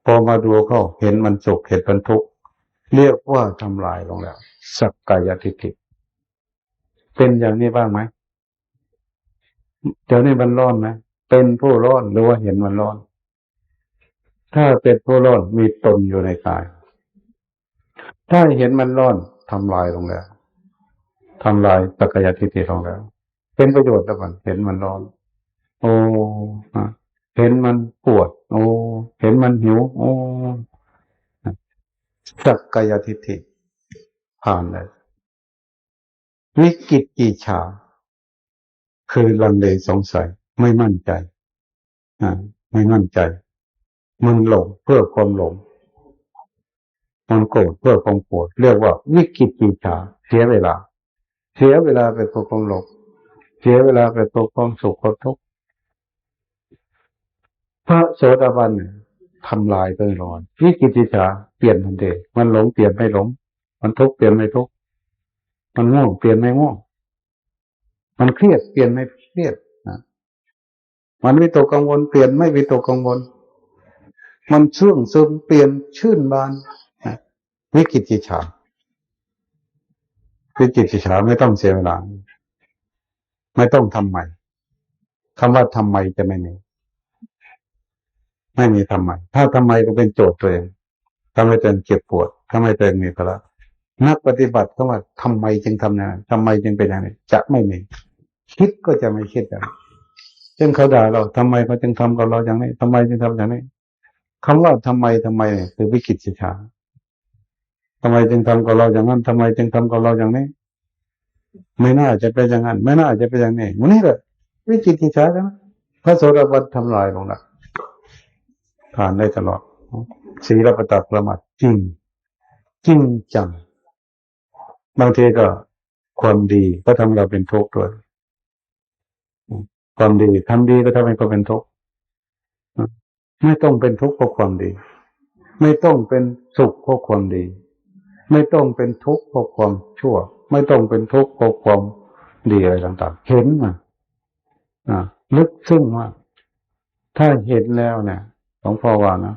พอมาดูเข้าเห็นมันสุขเห็นมันทุกข์เรียกว่าทำลายลงแล้วสักกายทิฏฐิเป็นอย่างนี้บ้างไหมเดี๋ยวนี้มันร้อนไหมเป็นผู้ร้อนหรือว่าเห็นมันร้อนถ้าเป็นผู้ร้อนมีตนอยู่ในกายถ้าเห็นมันร้อนทำลายลงแล้วทำลายสักกายทิฏฐิลงแล้วเป็นประโยชน์แล้วกันเห็นมันร้อนโอ้เห็นมันปวดโอ้เห็นมันหิวโอ้สักกายทิฏฐิผ่านเลยวิกิจกิจฉาคือลังเลสงสัยไม่มั่นใจไม่มั่นใจมันหลงเพื่อความหลงมันโกรธเพื่อความโกรธเรียกว่าวิกิจกิจฉาเสียเวลาไปกับความหลงเสียเวลาไปกับความสุขความทุกข์พระโสดาบันเนี่ยทำลายไปร้อนวิกิจกิจฉาเปลี่ยนทันทีมันหลงเปลี่ยนไม่หลงมันทุกข์เปลี่ยนไม่ทุกข์มันง่วงเปลี่ยนไม่ง่วงมันเครียดเปลี่ยนไม่เครียดมันวิตกกังวลเปลี่ยนไม่วิตกกังวลมันเชื่องซึมเปลี่ยนชื่นบานวิกิจกิจฉาไม่ต้องเสียเวลาไม่ต้องทำใหม่คำว่าทำใหม่จะไม่มีทำใหม่ถ้าทำไมก็เป็นโจทย์ตัวเองทำให้ตัวเองเจ็บปวดทำให้ตัวเองมีภาระนักปฏิบัติก็ว่าทำไมจึงทำอย่างนั้นทำไมจึงเป็นอย่างนี้จะไม่มีคิดก็จะไม่คิดอย่างนั้นเช่นเขาด่าเราทำไมเขาจึงทำกับเราอย่างนี้ทำไมจึงทำอย่างนี้คำว่าทำไมเนี่ยคือวิกิจฉาทำไมจึงทำกับเราอย่างนั้นทำไมจึงทำกับเราอย่างนี้ไม่น่าจะเป็นอย่างนั้นไม่น่าจะเป็นอย่างนี้มันนี่แหละวิกิจฉาใช่ไหมพระโสดาบันทำลายลงแล้วผ่านได้ตลอดศีลปฏิปรมัตถ์จริงจังบางทีก็ความดีก็ทำเราเป็นทุกข์ด้วยความดีทำดีก็ทำให้เราเป็นทุกข์ไม่ต้องเป็นทุกข์เพราะความดีไม่ต้องเป็นสุขเพราะความดีไม่ต้องเป็นทุกข์เพราะความชั่วไม่ต้องเป็นทุกข์เพราะความดีอะไรต่างๆเห็นมาลึกซึ้งมากถ้าเห็นแล้วเนี่ยหลวงพ่อว่านะ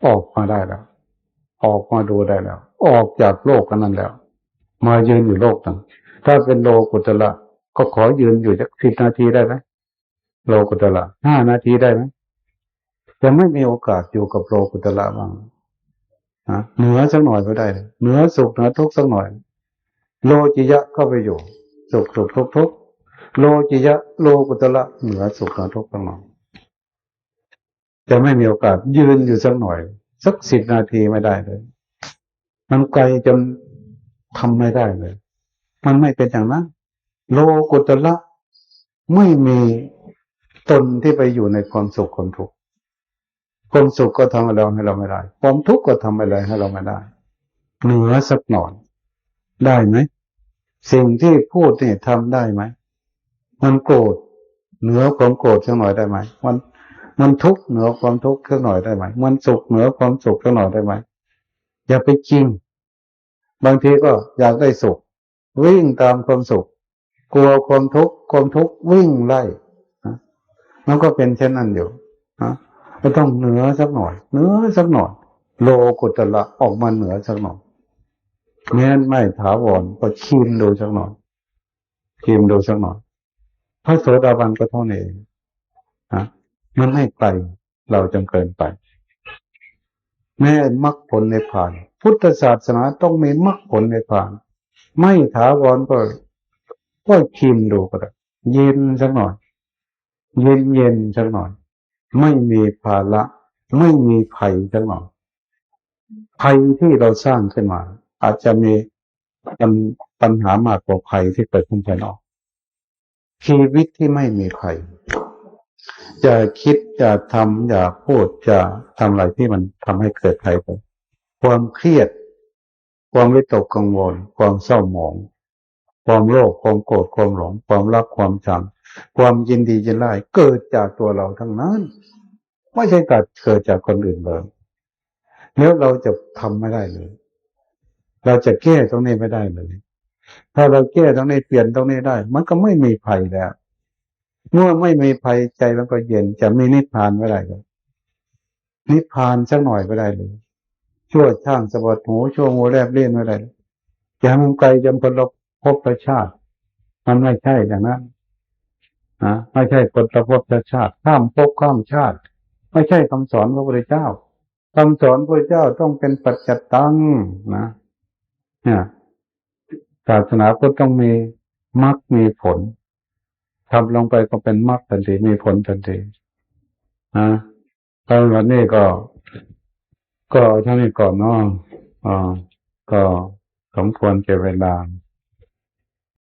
ออกมาได้แล้วออกมาดูได้แล้วออกจากโลกนั้นแล้วมายืนอยู่โลกนั้นถ้าเป็นโลกุตระก็ขอยืนอยู่สัก10 นาทีได้ไหมโลกุตระ5 นาทีได้ไหมจะไม่มีโอกาสอยู่กับโลกุตระบ้างเหนือสักหน่อยก็ได้เหนือสุขเหนือทุกข์สักหน่อยโลจิยะก็ไปอยู่สุขทุกข์โลจิยะโลกุตระเหนือสุขเหนือทุกข์สักหน่อยจะไม่มีโอกาสยืนอยู่สักหน่อยสัก10 นาทีไม่ได้เลยมันไกลจนทำไม่ได้เลยมันไม่เป็นอย่างนั้นโลกุตระไม่มีตนที่ไปอยู่ในความสุขความทุกข์ความสุขก็ทำอะไรให้เราไม่ได้ความทุกข์ก็ทำอะไรให้เราไม่ได้เหนือสักหน่อยได้ไหม สิ่งที่พูดนี่ทำได้ไหมมันโกรธเหนือความโกรธสักหน่อยได้ไหมมันทุกข์เหนือความทุกข์สักหน่อยได้ไหมมันสุขเหนือความสุขสักหน่อยได้ไหมอย่าไปจริงบางทีก็อยากได้สุขวิ่งตามความสุขกลัวความทุกข์วิ่งไล่นะมันก็เป็นเช่นนั้นอยู่นะก็ต้องเหนือสักหน่อยเหนือสักหน่อยโลกุตระออกมาเหนือสักหน่อยแม้ไม่ถาวรก็คีมดูสักหน่อยคีมดูสักหน่อยพระโสดาบันก็เท่านั้นเองนะมันไม่ไกลเราจนเกินไปแม้มรรคผลในผ่านพุทธศาสนาต้องมีมรรคผลในผ่านไม่ถาวรก็ชิมดูก็ได้เย็นสักหน่อยเย็นสักหน่อยไม่มีภาระไม่มีภัยสักหน่อยภัยที่เราสร้างขึ้นมาอาจจะมีปัญหามากกว่าภัยที่เกิดขึ้นภายนอกชีวิตที่ไม่มีภัยจะคิดจะทำอย่าพูดจะทำอะไรที่มันทำให้เกิดภัยขึ้นความเครียดความวิตกกังวลความเศร้าหมองความโลภความโกรธความหลงความรักความชังความยินดียินร้ายเกิดจากตัวเราทั้งนั้นไม่ใช่เกิดจากคนอื่นเลยแล้วเราจะทำไม่ได้เลยเราจะแก้ตรงนี้ไม่ได้เลยถ้าเราแก้ตรงนี้เปลี่ยนตรงนี้ได้มันก็ไม่มีภัยแล้วเมื่อไม่มีภัยใจมันก็เย็นจะมีนิพพานไม่ได้เลยนิพพานสักหน่อยไม่ได้เลยชั่วช่างสะบัดหูชั่วงูแลบเลี่ยนไม่ได้อย่ามันไกลจำคนเราพบชาติมันไม่ใช่อย่างนั้นนะไม่ใช่คนละภพชาติข้ามภพข้ามชาติไม่ใช่คำสอนพระพุทธเจ้าคำสอนพระพุทธเจ้าต้องเป็นปัจจตังนะเนี่ยศาสนาพุทธต้องมีมรรคมีผลทำลงไปก็เป็นมรรคทันทีมีผลทันทีนะตอนวันนี้ก็เท่านี้ก่อนเนาะก็สมควรแก่เวลา